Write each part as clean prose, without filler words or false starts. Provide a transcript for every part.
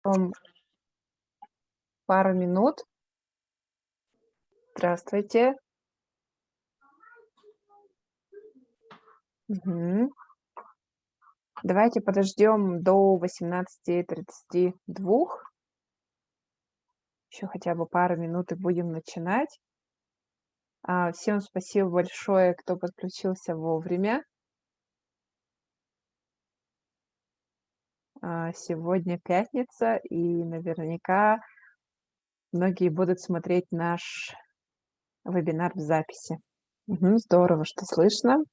Вам пару минут. Здравствуйте. Мгм. Давайте подождем до 18:32. Еще хотя бы пару минут и будем начинать. Всем спасибо большое, кто подключился вовремя. Сегодня пятница, и наверняка многие будут смотреть наш вебинар в записи. Здорово, что слышно.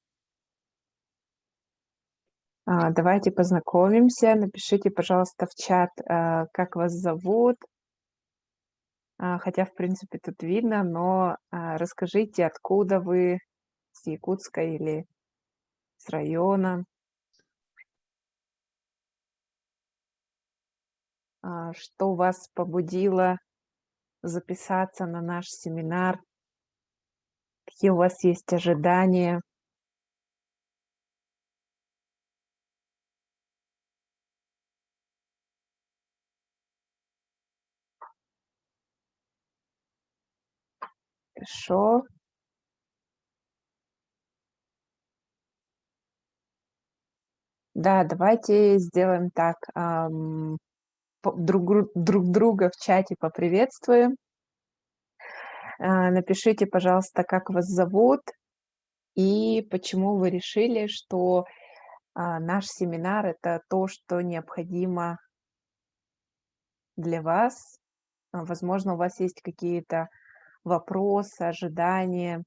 Давайте познакомимся. Напишите, пожалуйста, в чат, как вас зовут. Хотя, в принципе, тут видно, но расскажите, откуда вы, с Якутска или с района, что вас побудило записаться на наш семинар, какие у вас есть ожидания. Хорошо. Да, давайте сделаем так. Друг друга в чате поприветствуем. Напишите, пожалуйста, как вас зовут и почему вы решили, что наш семинар — это то, что необходимо для вас. Возможно, у вас есть какие-то вопросы, ожидания,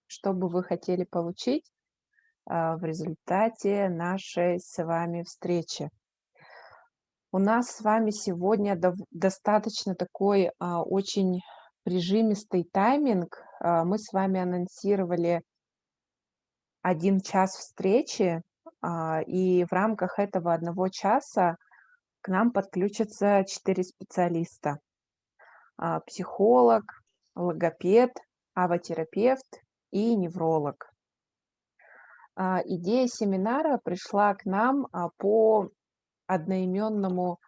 что бы вы хотели получить в результате нашей с вами встречи. У нас с вами сегодня достаточно такой очень прижимистый тайминг. Мы с вами анонсировали 1 час встречи, и в рамках этого 1 часа к нам подключатся 4 специалиста. Психолог, логопед, авотерапевт и невролог. Идея семинара пришла к нам по одноименному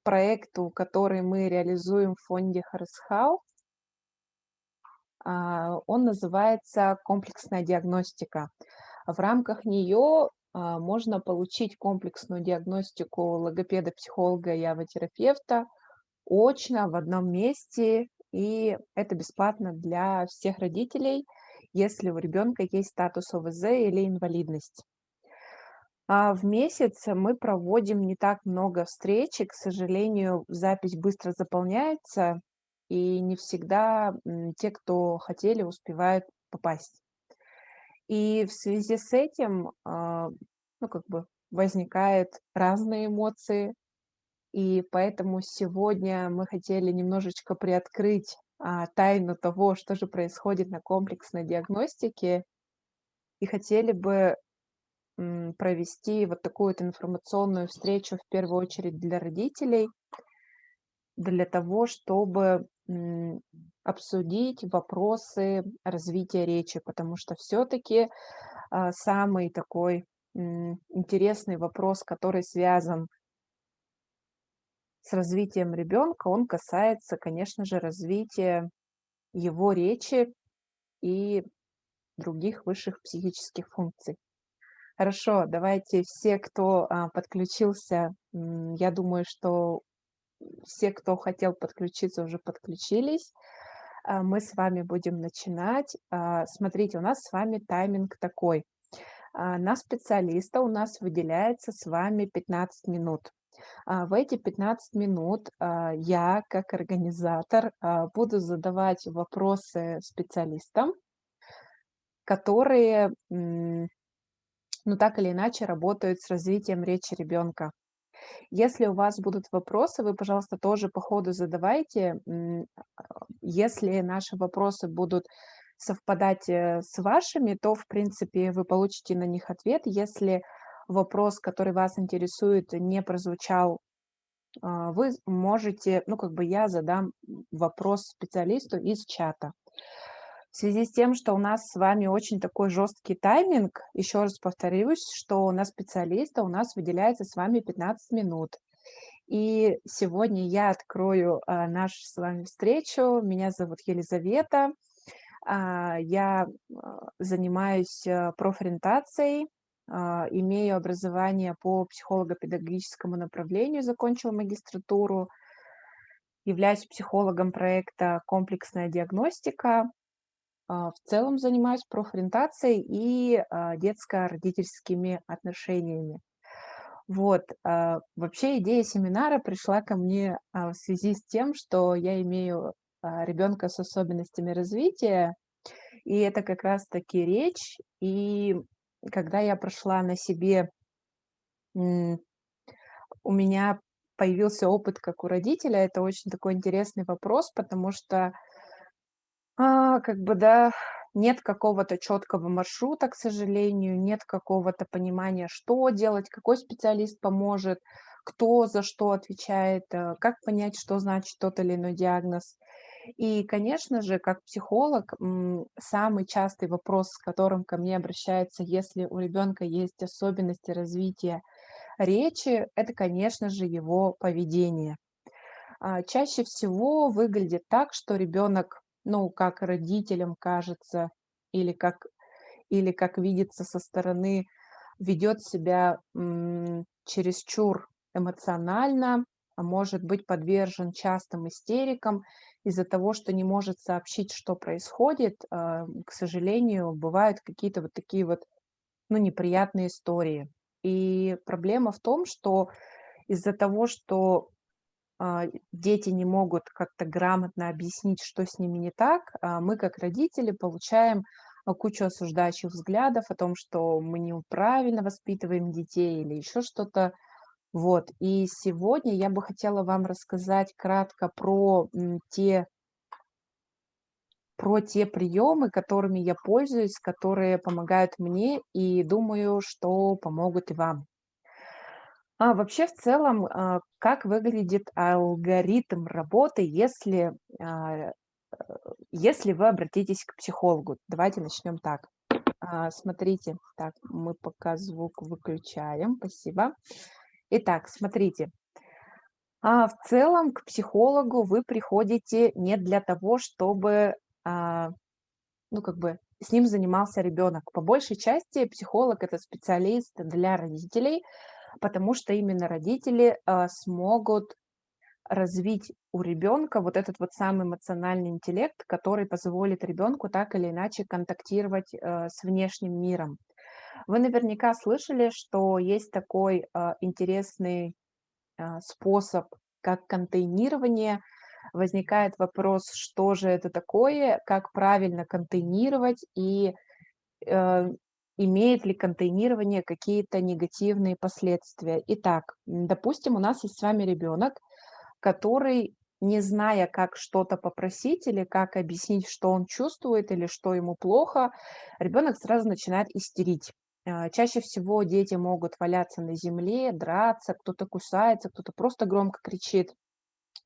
проекту, который мы реализуем в фонде Харысхал. Он называется «Комплексная диагностика». В рамках нее можно получить комплексную диагностику логопеда, психолога и авотерапевта очно в одном месте, и это бесплатно для всех родителей, если у ребенка есть статус ОВЗ или инвалидность. В месяц мы проводим не так много встреч, и, к сожалению, запись быстро заполняется, и не всегда те, кто хотели, успевают попасть. И в связи с этим, возникают разные эмоции. И поэтому сегодня мы хотели немножечко приоткрыть тайну того, что же происходит на комплексной диагностике, и хотели бы провести вот такую вот информационную встречу в первую очередь для родителей, для того, чтобы обсудить вопросы развития речи, потому что все-таки самый такой интересный вопрос, который связан с развитием ребенка, он касается, конечно же, развития его речи и других высших психических функций. Хорошо, давайте все, кто подключился, я думаю, что все, кто хотел подключиться, уже подключились. Мы с вами будем начинать. Смотрите, у нас с вами тайминг такой. На специалиста у нас выделяется с вами 15 минут. В эти 15 минут я, как организатор, буду задавать вопросы специалистам, которые, так или иначе, работают с развитием речи ребенка. Если у вас будут вопросы, вы, пожалуйста, тоже по ходу задавайте. Если наши вопросы будут совпадать с вашими, то, в принципе, вы получите на них ответ. Если вопрос, который вас интересует, не прозвучал, вы можете, я задам вопрос специалисту из чата. В связи с тем, что у нас с вами очень такой жесткий тайминг, еще раз повторюсь, что на специалиста у нас выделяется с вами 15 минут. И сегодня я открою нашу с вами встречу. Меня зовут Елизавета. Я занимаюсь профориентацией, имею образование по психолого-педагогическому направлению, закончила магистратуру, являюсь психологом проекта «Комплексная диагностика». В целом занимаюсь профориентацией и детско-родительскими отношениями. Вот, вообще идея семинара пришла ко мне, в связи с тем, что я имею, ребенка с особенностями развития, и это как раз таки речь. И когда я прошла на себе, м, у меня появился опыт как у родителя. Это очень такой интересный вопрос, потому что как бы, да, нет какого-то четкого маршрута, к сожалению, нет какого-то понимания, что делать, какой специалист поможет, кто за что отвечает, как понять, что значит тот или иной диагноз. И, конечно же, как психолог, самый частый вопрос, с которым ко мне обращаются, если у ребенка есть особенности развития речи, это, конечно же, его поведение. Чаще всего выглядит так, что ребенок, ну, как родителям кажется, или как, или как видится со стороны, ведет себя чересчур эмоционально, может быть подвержен частым истерикам из-за того, что не может сообщить, что происходит. К сожалению, бывают какие-то вот такие вот, ну, неприятные истории. И проблема в том, что из-за того, что дети не могут как-то грамотно объяснить, что с ними не так, мы, как родители, получаем кучу осуждающих взглядов о том, что мы неправильно воспитываем детей или еще что-то. Вот. И сегодня я бы хотела вам рассказать кратко про те приемы, которыми я пользуюсь, которые помогают мне, и думаю, что помогут и вам. Вообще, в целом, как выглядит алгоритм работы, если вы обратитесь к психологу? Давайте начнем так. Смотрите, так, мы пока звук выключаем, спасибо. Итак, смотрите, в целом к психологу вы приходите не для того, чтобы, ну, как бы с ним занимался ребенок. По большей части психолог — это специалист для родителей, потому что именно родители смогут развить у ребенка вот этот вот самый эмоциональный интеллект, который позволит ребенку так или иначе контактировать с внешним миром. Вы наверняка слышали, что есть такой интересный способ, как контейнирование. Возникает вопрос, что же это такое, как правильно контейнировать и э, имеет ли контейнирование какие-то негативные последствия. Итак, допустим, у нас есть с вами ребенок, который, не зная, как что-то попросить или как объяснить, что он чувствует или что ему плохо, ребенок сразу начинает истерить. Чаще всего дети могут валяться на земле, драться, кто-то кусается, кто-то просто громко кричит.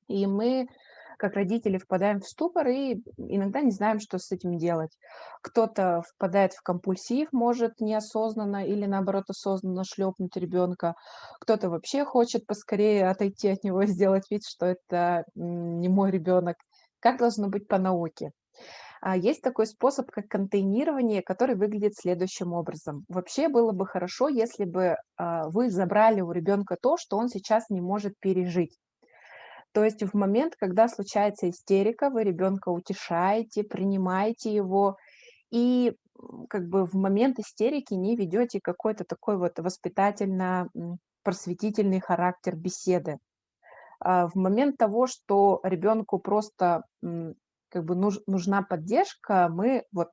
И мы, как родители, впадаем в ступор и иногда не знаем, что с этим делать. Кто-то впадает в компульсив, может неосознанно или, наоборот, осознанно шлепнуть ребенка. Кто-то вообще хочет поскорее отойти от него и сделать вид, что это не мой ребенок. Как должно быть по науке? Есть такой способ, как контейнирование, который выглядит следующим образом. Вообще было бы хорошо, если бы вы забрали у ребенка то, что он сейчас не может пережить. То есть в момент, когда случается истерика, вы ребенка утешаете, принимаете его, и как бы в момент истерики не ведете какой-то такой вот воспитательно-просветительный характер беседы. В момент того, что ребенку просто как бы нужна поддержка, мы вот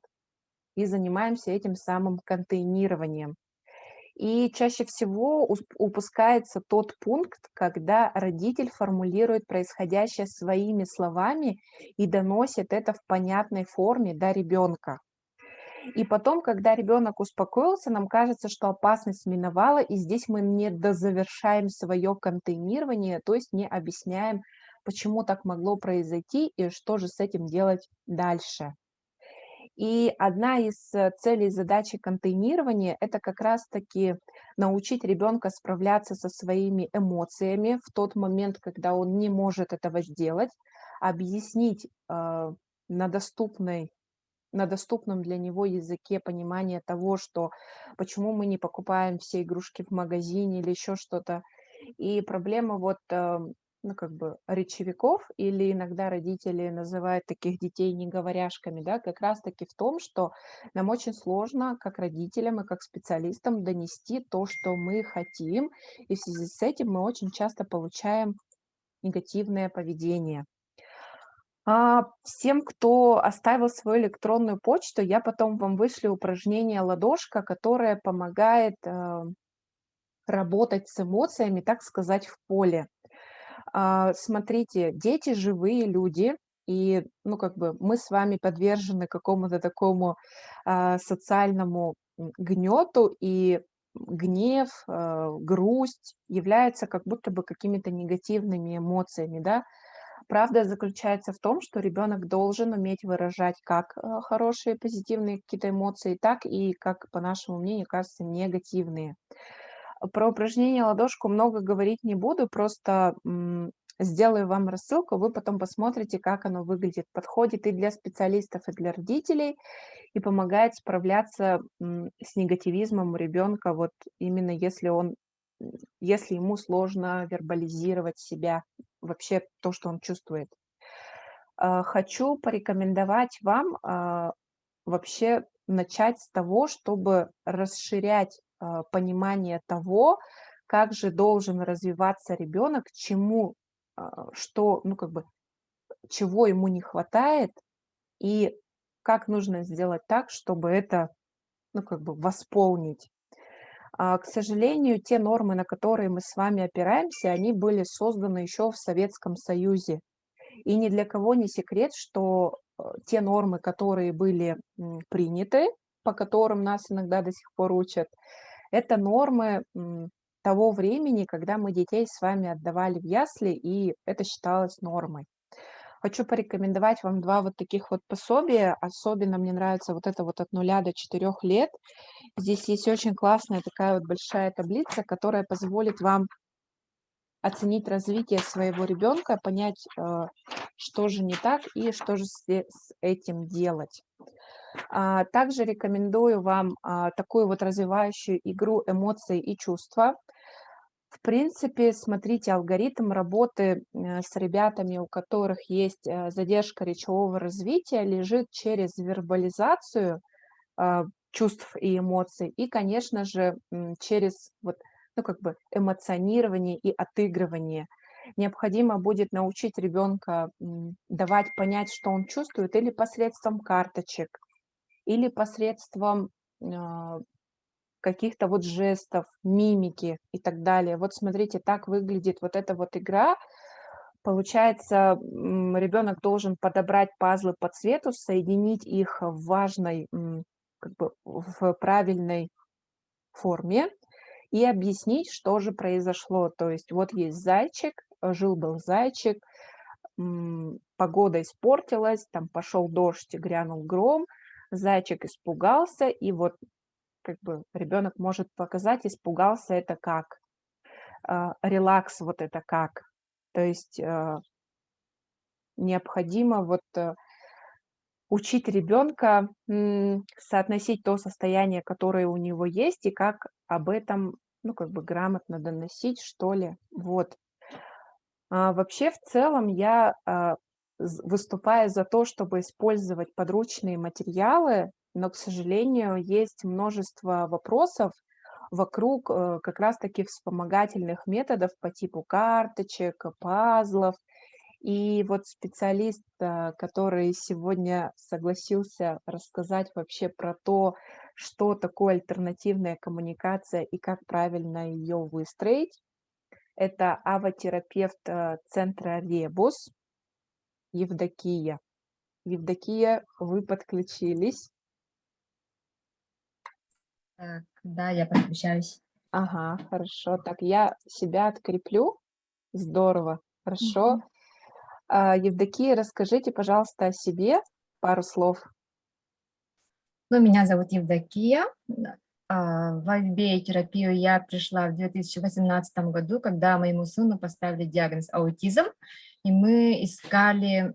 и занимаемся этим самым контейнированием. И чаще всего упускается тот пункт, когда родитель формулирует происходящее своими словами и доносит это в понятной форме до ребенка. И потом, когда ребенок успокоился, нам кажется, что опасность миновала, и здесь мы не дозавершаем свое контейнирование, то есть не объясняем, почему так могло произойти и что же с этим делать дальше. И одна из целей задачи контейнирования — это как раз-таки научить ребенка справляться со своими эмоциями в тот момент, когда он не может этого сделать, объяснить на доступной на доступном для него языке понимание того, что почему мы не покупаем все игрушки в магазине или еще что-то. И проблема вот, ну, как бы речевиков или иногда родители называют таких детей неговоряшками, да, как раз-таки в том, что нам очень сложно, как родителям и как специалистам, донести то, что мы хотим, и в связи с этим мы очень часто получаем негативное поведение. Всем, кто оставил свою электронную почту, я потом вам вышлю упражнение "Ладошка", которое помогает, работать с эмоциями, так сказать, в поле. Смотрите, дети живые люди, и, ну, как бы мы с вами подвержены какому-то такому, социальному, гнету, и гнев, грусть являются как будто бы какими-то негативными эмоциями, да. Правда заключается в том, что ребенок должен уметь выражать как, хорошие, позитивные какие-то эмоции, так и, как, по нашему мнению, кажется, негативные. Про упражнение "Ладошку" много говорить не буду, просто, сделаю вам рассылку, вы потом посмотрите, как оно выглядит. Подходит и для специалистов, и для родителей, и помогает справляться, с негативизмом у ребенка, вот именно если ему сложно вербализировать себя, вообще то, что он чувствует. Хочу порекомендовать вам, вообще начать с того, чтобы расширять, понимание того, как же должен развиваться ребенок, чему, что, ну, как бы, чего ему не хватает, и как нужно сделать так, чтобы это, ну, как бы восполнить. К сожалению, те нормы, на которые мы с вами опираемся, они были созданы еще в Советском Союзе. И ни для кого не секрет, что, те нормы, которые были, приняты, по которым нас иногда до сих пор учат, это нормы, того времени, когда мы детей с вами отдавали в ясли, и это считалось нормой. Хочу порекомендовать вам 2 вот таких вот пособия. Особенно мне нравится вот это вот от 0 до 4 лет. Здесь есть очень классная такая вот большая таблица, которая позволит вам оценить развитие своего ребенка, понять, что же не так и что же с этим делать. Также рекомендую вам, такую вот развивающую игру "Эмоции и чувства". В принципе, смотрите, алгоритм работы, с ребятами, у которых есть, задержка речевого развития, лежит через вербализацию, чувств и эмоций, и, конечно же, через вот, ну, как бы эмоционирование и отыгрывание. Необходимо будет научить ребенка, давать понять, что он чувствует, или посредством карточек, или посредством, а, каких-то вот жестов, мимики и так далее. Вот смотрите, так выглядит вот эта вот игра. Получается, ребенок должен подобрать пазлы по цвету, соединить их в важной, как бы в правильной форме и объяснить, что же произошло. То есть вот есть зайчик, жил-был зайчик, погода испортилась, там пошел дождь, грянул гром, зайчик испугался, и вот как бы ребенок может показать, испугался это как, релакс вот это как. То есть необходимо вот учить ребенка соотносить то состояние, которое у него есть, и как об этом, ну, как бы грамотно доносить, что ли. Вот. Вообще, в целом, я выступаю за то, чтобы использовать подручные материалы, но, к сожалению, есть множество вопросов вокруг как раз-таки вспомогательных методов по типу карточек, пазлов. И вот специалист, который сегодня согласился рассказать вообще про то, что такое альтернативная коммуникация и как правильно ее выстроить, это ава-терапевт, центра "Ребус" Евдокия. Евдокия, вы подключились. Так, да, я подключаюсь. Ага, хорошо. Так, я себя откреплю. Здорово, хорошо. Мгм. Евдокия, расскажите, пожалуйста, о себе пару слов. Ну, меня зовут Евдокия. В IBA-терапию я пришла в 2018 году, когда моему сыну поставили диагноз аутизм, и мы искали,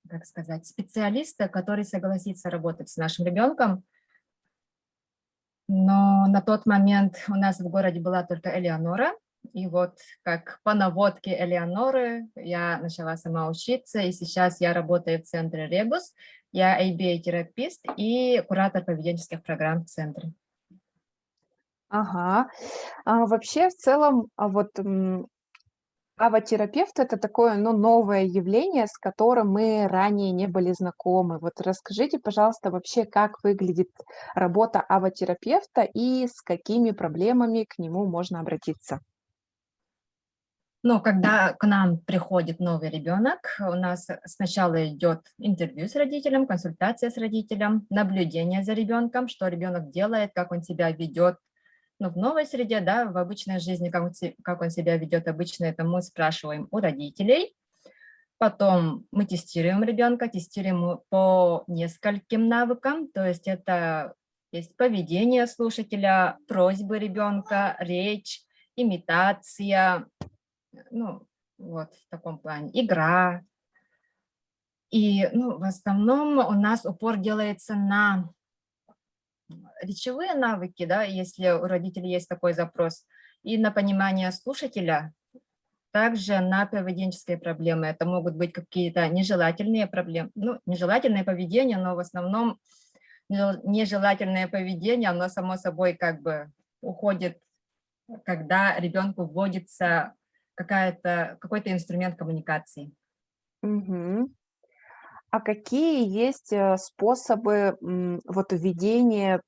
как сказать, специалиста, который согласится работать с нашим ребенком. Но на тот момент у нас в городе была только Элеонора, и вот как по наводке Элеоноры я начала сама учиться, и сейчас я работаю в центре Ребус. Я ABA-терапист и куратор поведенческих программ в центре. Ага. Вообще, в целом, авотерапевт — это такое, ну, новое явление, с которым мы ранее не были знакомы. Вот расскажите, пожалуйста, вообще, как выглядит работа авотерапевта и с какими проблемами к нему можно обратиться? Но когда к нам приходит новый ребенок, у нас сначала идет интервью с родителем, консультация с родителем, наблюдение за ребенком, что ребенок делает, как он себя ведет, ну, в новой среде, да, в обычной жизни, как он себя ведет обычно, это мы спрашиваем у родителей. Потом мы тестируем ребенка, тестируем по нескольким навыкам, то есть это есть поведение слушателя, просьбы ребенка, речь, имитация, ну, вот в таком плане, игра. И, ну, в основном у нас упор делается на речевые навыки, да, если у родителей есть такой запрос, и на понимание слушателя, также на поведенческие проблемы. Это могут быть какие-то нежелательные проблемы, ну, нежелательное поведение, но в основном нежелательное поведение, оно само собой как бы уходит, когда ребенку вводится какой-то инструмент коммуникации. Мгм. А какие есть, способы, вот введения,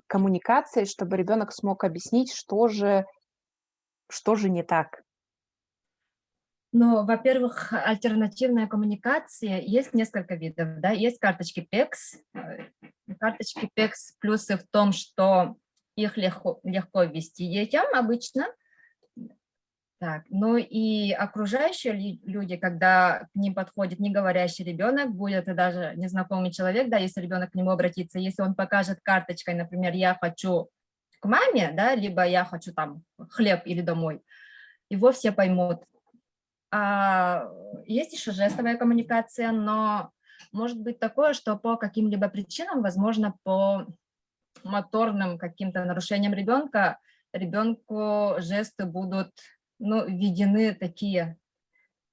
коммуникации, чтобы ребенок смог объяснить, что же не так? Ну, во-первых, альтернативная коммуникация, есть несколько видов, да, есть карточки PECS. Карточки PECS плюсы в том, что их легко ввести детям обычно. Так, ну и окружающие люди, когда к ним подходит неговорящий ребенок, будет и даже незнакомый человек, да, если ребенок к нему обратится, если он покажет карточкой, например, я хочу к маме, да, либо я хочу там хлеб или домой, его все поймут. А, есть еще жестовая коммуникация, но может быть такое, что по каким-либо причинам, возможно, по моторным каким-то нарушениям ребенка, ребенку жесты будут, ну, введены такие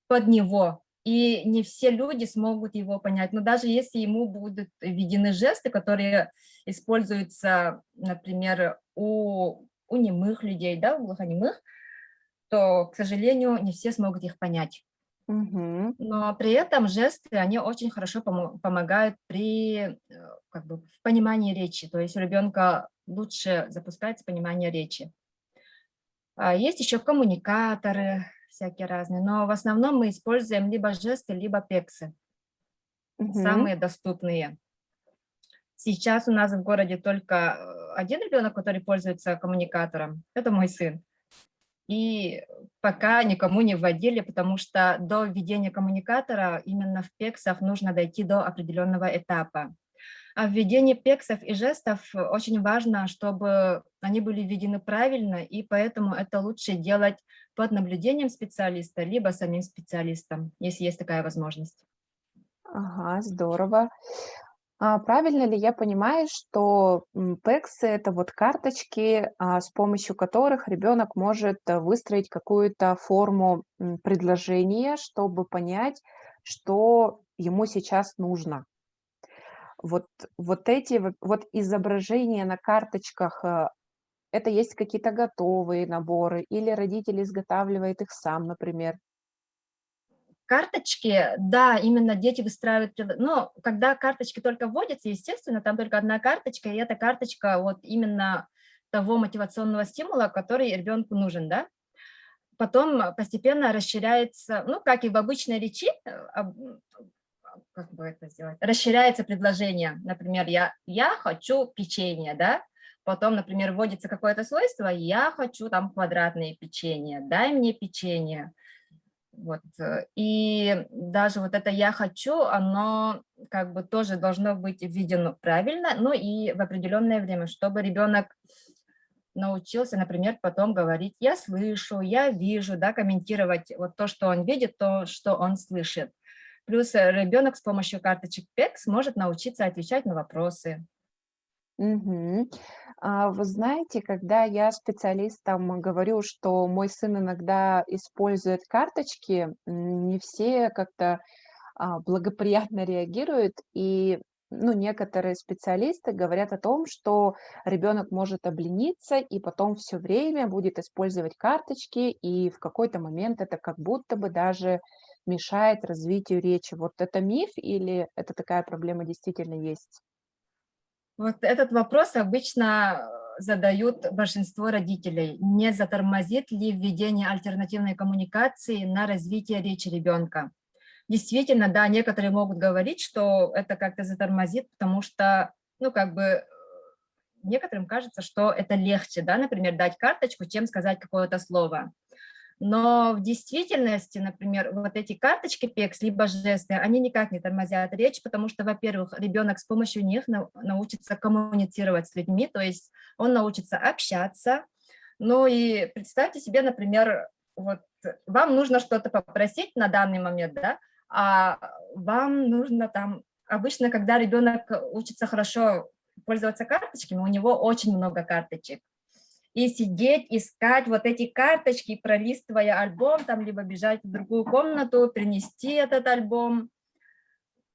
под него, и не все люди смогут его понять. Но даже если ему будут введены жесты, которые используются, например, у немых людей, да, у глухонемых, то, к сожалению, не все смогут их понять. Мгм. Но при этом жесты, они очень хорошо помогают при как бы, в понимании речи. То есть у ребенка лучше запускается понимание речи. Есть еще коммуникаторы всякие разные, но в основном мы используем либо жесты, либо пексы, Мгм. самые доступные. Сейчас у нас в городе только один ребенок, который пользуется коммуникатором, это мой сын. И пока никому не вводили, потому что до введения коммуникатора именно в пексах нужно дойти до определенного этапа. А введение пексов и жестов очень важно, чтобы они были введены правильно, и поэтому это лучше делать под наблюдением специалиста, либо самим специалистом, если есть такая возможность. Ага, здорово. А правильно ли я понимаю, что, пэксы — это вот карточки, с помощью которых ребенок может, выстроить какую-то форму, предложения, чтобы понять, что ему сейчас нужно? Вот вот эти вот изображения на карточках, это есть какие-то готовые наборы или родитель изготавливает их сам, например? Карточки, да, именно дети выстраивают, но когда карточки только вводятся, естественно, там только одна карточка, и эта карточка вот именно того мотивационного стимула, который ребенку нужен, да. Потом постепенно расширяется, ну, как и в обычной речи, как бы это сделать, расширяется предложение. Например, я хочу печенье, да, потом, например, вводится какое-то свойство, я хочу там квадратные печенье, дай мне печенье. Вот. И даже вот это «я хочу», оно как бы тоже должно быть введено правильно, но и в определенное время, чтобы ребенок научился, например, потом говорить «я слышу», «я вижу», да, комментировать вот то, что он видит, то, что он слышит. Плюс ребенок с помощью карточек ПЕКС может научиться отвечать на вопросы. Мгм. Вы знаете, когда я специалистам говорю, что мой сын иногда использует карточки, не все как-то благоприятно реагируют. И, ну, некоторые специалисты говорят о том, что ребенок может облениться и потом все время будет использовать карточки, и в какой-то момент это как будто бы даже мешает развитию речи. Вот это миф или это такая проблема действительно есть? Вот этот вопрос обычно задают большинство родителей. Не затормозит ли введение альтернативной коммуникации на развитие речи ребенка? Действительно, да, некоторые могут говорить, что это как-то затормозит, потому что, ну, как бы, некоторым кажется, что это легче, да, например, дать карточку, чем сказать какое-то слово. Но в действительности, например, вот эти карточки ПЕКС, либо жесты, они никак не тормозят речь, потому что, во-первых, ребенок с помощью них научится коммуницировать с людьми, то есть он научится общаться. Ну и представьте себе, например, вот вам нужно что-то попросить на данный момент, да, а вам нужно там, обычно, когда ребенок учится хорошо пользоваться карточками, у него очень много карточек, и сидеть, искать вот эти карточки, пролистывая альбом, там, либо бежать в другую комнату, принести этот альбом.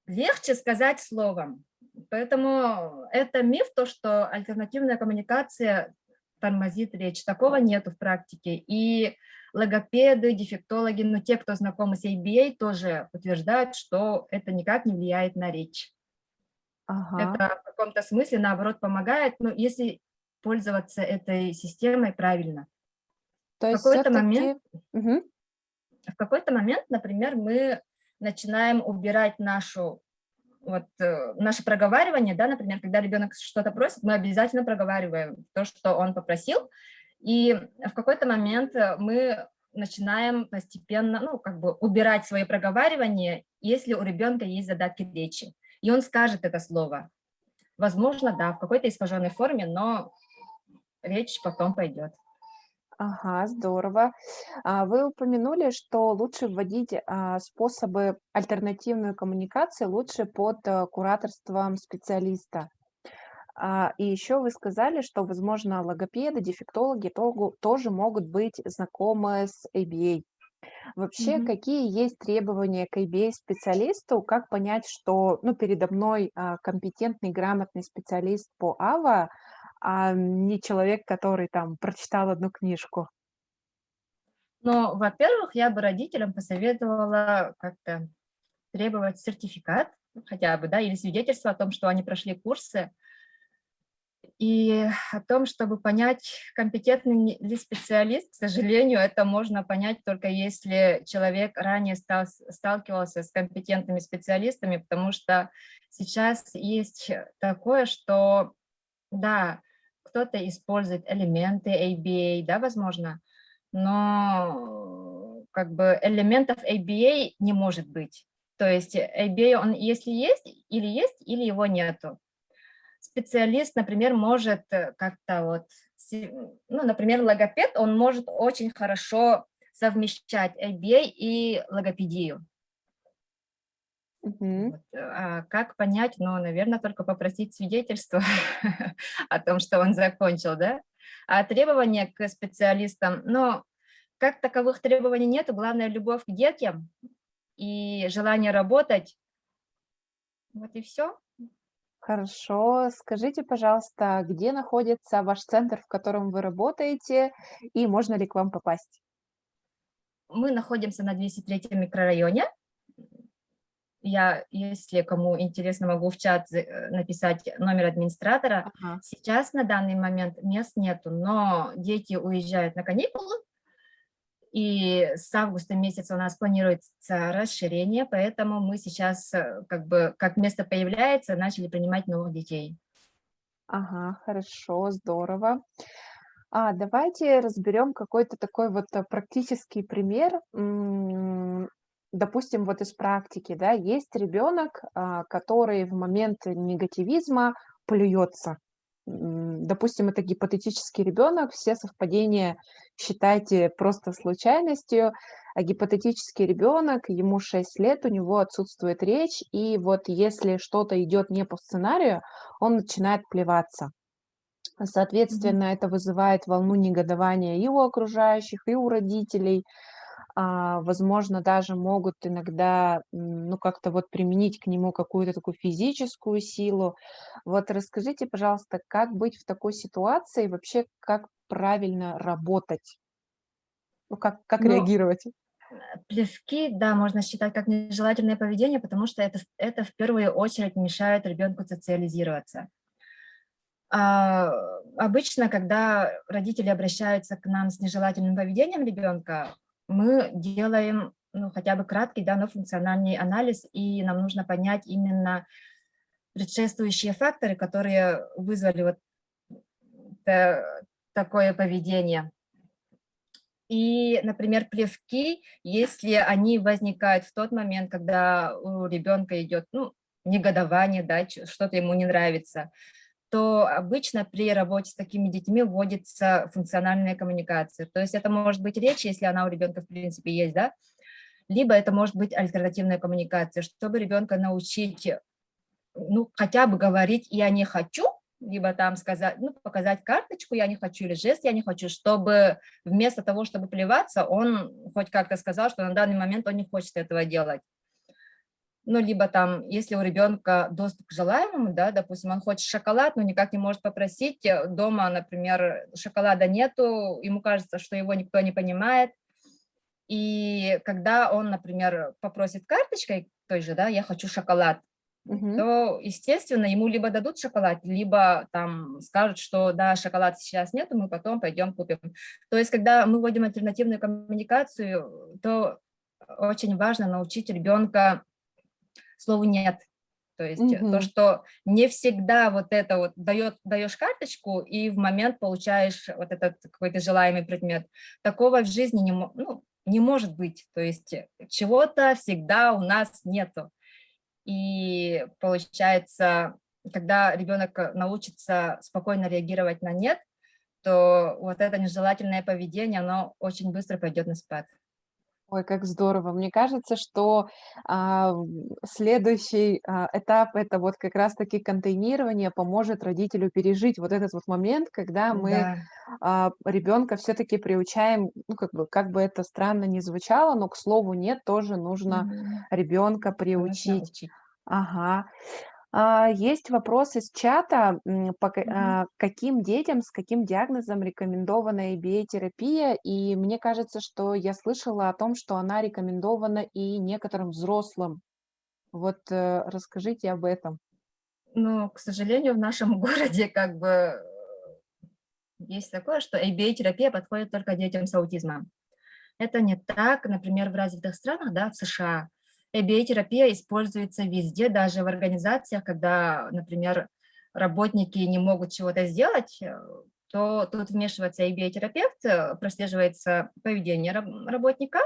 Легче сказать словом. Поэтому это миф, то, что альтернативная коммуникация тормозит речь. Такого нету в практике. И логопеды, дефектологи, ну, те, кто знакомы с ABA, тоже утверждают, что это никак не влияет на речь. Ага. Это в каком-то смысле, наоборот, помогает, ну, если пользоваться этой системой правильно. То В есть какой-то момент, все-таки... в какой-то момент, например, мы начинаем убирать наше проговаривание, да, например, когда ребенок что-то просит, мы обязательно проговариваем то, что он попросил, и в какой-то момент мы начинаем постепенно, ну, как бы убирать свои проговаривания, если у ребенка есть задатки речи, и он скажет это слово. Возможно, да, в какой-то искаженной форме, но речь потом пойдет. Ага, здорово. Вы упомянули, что лучше вводить способы альтернативной коммуникации лучше под кураторством специалиста. И еще вы сказали, что, возможно, логопеды, дефектологи тоже могут быть знакомы с ABA. Вообще, Мгм. какие есть требования к ABA-специалисту? Как понять, что, ну, передо мной компетентный, грамотный специалист по АВА, а не человек, который там прочитал одну книжку? Но, во-первых, я бы родителям посоветовала как-то требовать сертификат хотя бы, да, или свидетельство о том, что они прошли курсы, и о том, чтобы понять, компетентный ли специалист, к сожалению, это можно понять только если человек ранее сталкивался с компетентными специалистами, потому что сейчас есть такое, что, да, кто-то использует элементы ABA, да, возможно, но как бы элементов ABA не может быть. То есть ABA, он если есть, или его нету. Специалист, например, может как-то вот, ну, например, логопед, он может очень хорошо совмещать ABA и логопедию. Мгм. Вот. А как понять? Ну, наверное, только попросить свидетельство о том, что он закончил, да? А требования к специалистам, ну, как таковых требований нету, главное любовь к детям и желание работать, вот и все. Хорошо. Скажите, пожалуйста, где находится ваш центр, в котором вы работаете, и можно ли к вам попасть? Мы находимся на 203-м микрорайоне. Я, если кому интересно, могу в чат написать номер администратора. Ага. Сейчас на данный момент мест нету, но дети уезжают на каникулы, и с августа месяца у нас планируется расширение, поэтому мы сейчас, как бы, как место появляется, начали принимать новых детей. Ага, хорошо, здорово. Давайте разберем какой-то такой вот практический пример. допустим, вот из практики, да, есть ребенок, который в момент негативизма плюется. Допустим, это гипотетический ребенок, все совпадения считайте просто случайностью, а гипотетический ребенок, ему 6 лет, у него отсутствует речь, и вот если что-то идет не по сценарию, он начинает плеваться. Мгм. Соответственно, это вызывает волну негодования и у окружающих, и у родителей. Возможно, даже могут иногда, ну, как-то вот применить к нему какую-то такую физическую силу. Вот расскажите, пожалуйста, как быть в такой ситуации, вообще, как правильно работать? Ну, как Ну, реагировать? плевки, да, можно считать как нежелательное поведение, потому что это в первую очередь мешает ребенку социализироваться. А, Обычно, когда родители обращаются к нам с нежелательным поведением ребенка, мы делаем, ну, хотя бы краткий, да, но функциональный анализ, и нам нужно понять именно предшествующие факторы, которые вызвали вот такое поведение. И, например, плевки, если они возникают в тот момент, когда у ребенка идет, ну, негодование, да, что-то ему не нравится, то обычно при работе с такими детьми вводится функциональная коммуникация. То есть это может быть речь, если она у ребенка в принципе есть, да, либо это может быть альтернативная коммуникация, чтобы ребенка научить, ну, хотя бы говорить «я не хочу», либо там сказать, ну, показать карточку «я не хочу» или жест «я не хочу», чтобы вместо того, чтобы плеваться, он хоть как-то сказал, что на данный момент он не хочет этого делать. Ну, либо там, если у ребенка доступ к желаемому, да, допустим, он хочет шоколад, но никак не может попросить, дома, например, шоколада нету, ему кажется, что его никто не понимает, и когда он, например, попросит карточкой той же, да, я хочу шоколад, Мгм. то, естественно, ему либо дадут шоколад, либо там скажут, что да, шоколада сейчас нету, мы потом пойдем купим. То есть, когда мы вводим альтернативную коммуникацию, то очень важно научить ребенка слову «нет». То есть то, Мгм. что не всегда вот это вот даешь карточку и в момент получаешь вот этот какой-то желаемый предмет. Такого в жизни ну, не может быть. То есть чего-то всегда у нас нету. И получается, когда ребенок научится спокойно реагировать на «нет», то вот это нежелательное поведение, оно очень быстро пойдет на спад. Ой, как здорово. Мне кажется, что, следующий, этап — это вот как раз таки контейнирование поможет родителю пережить вот этот вот момент, когда мы, Да, ребенка все таки приучаем, ну, как бы это странно ни звучало, но к слову "нет" тоже нужно мгм. ребенка Нужно приучить. учить. Ага. Есть вопрос из чата, Мгм. каким детям с каким диагнозом рекомендована ABA-терапия? И мне кажется, что я слышала о том, что она рекомендована и некоторым взрослым. Вот, расскажите об этом. Но, к сожалению, в нашем городе как бы есть такое, что ABA-терапия подходит только детям с аутизмом. Это не так, например, в развитых странах, да, в США. ABA-терапия используется везде, даже в организациях, когда, например, работники не могут чего-то сделать, то тут вмешивается ABA-терапевт, прослеживается поведение работника,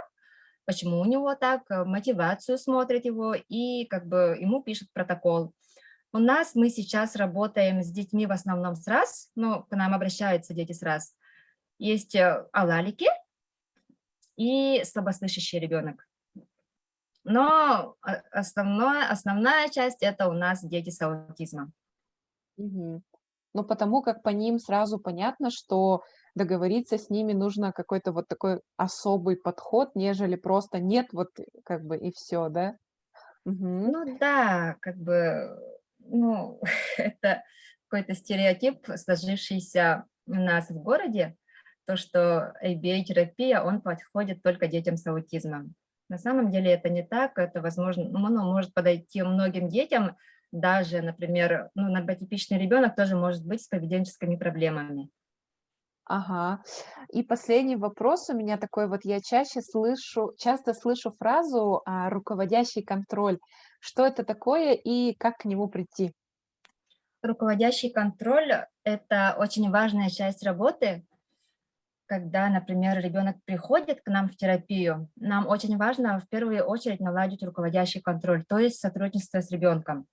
почему у него так, мотивацию смотрит его и как бы ему пишет протокол. У нас мы сейчас работаем с детьми в основном с РАС, ну, к нам обращаются дети с РАС. Есть алалики и слабослышащий ребенок. Но основная часть – это у нас дети с аутизмом. Мгм. Ну, потому как по ним сразу понятно, что договориться с ними нужно какой-то вот такой особый подход, нежели просто "нет", вот, как бы и все, да? Мгм. Ну да, как бы, ну, это какой-то стереотип, сложившийся у нас в городе, то, что ABA-терапия, он подходит только детям с аутизмом. На самом деле это не так, это, возможно, ну, оно может подойти многим детям, даже, например, ну, нормотипичный ребенок тоже может быть с поведенческими проблемами. Ага. И последний вопрос у меня такой вот. Я часто слышу фразу, руководящий контроль. Что это такое и как к нему прийти? Руководящий контроль – это очень важная часть работы, когда, например, ребенок приходит к нам в терапию, нам очень важно в первую очередь наладить руководящий контроль, то есть сотрудничество с ребенком,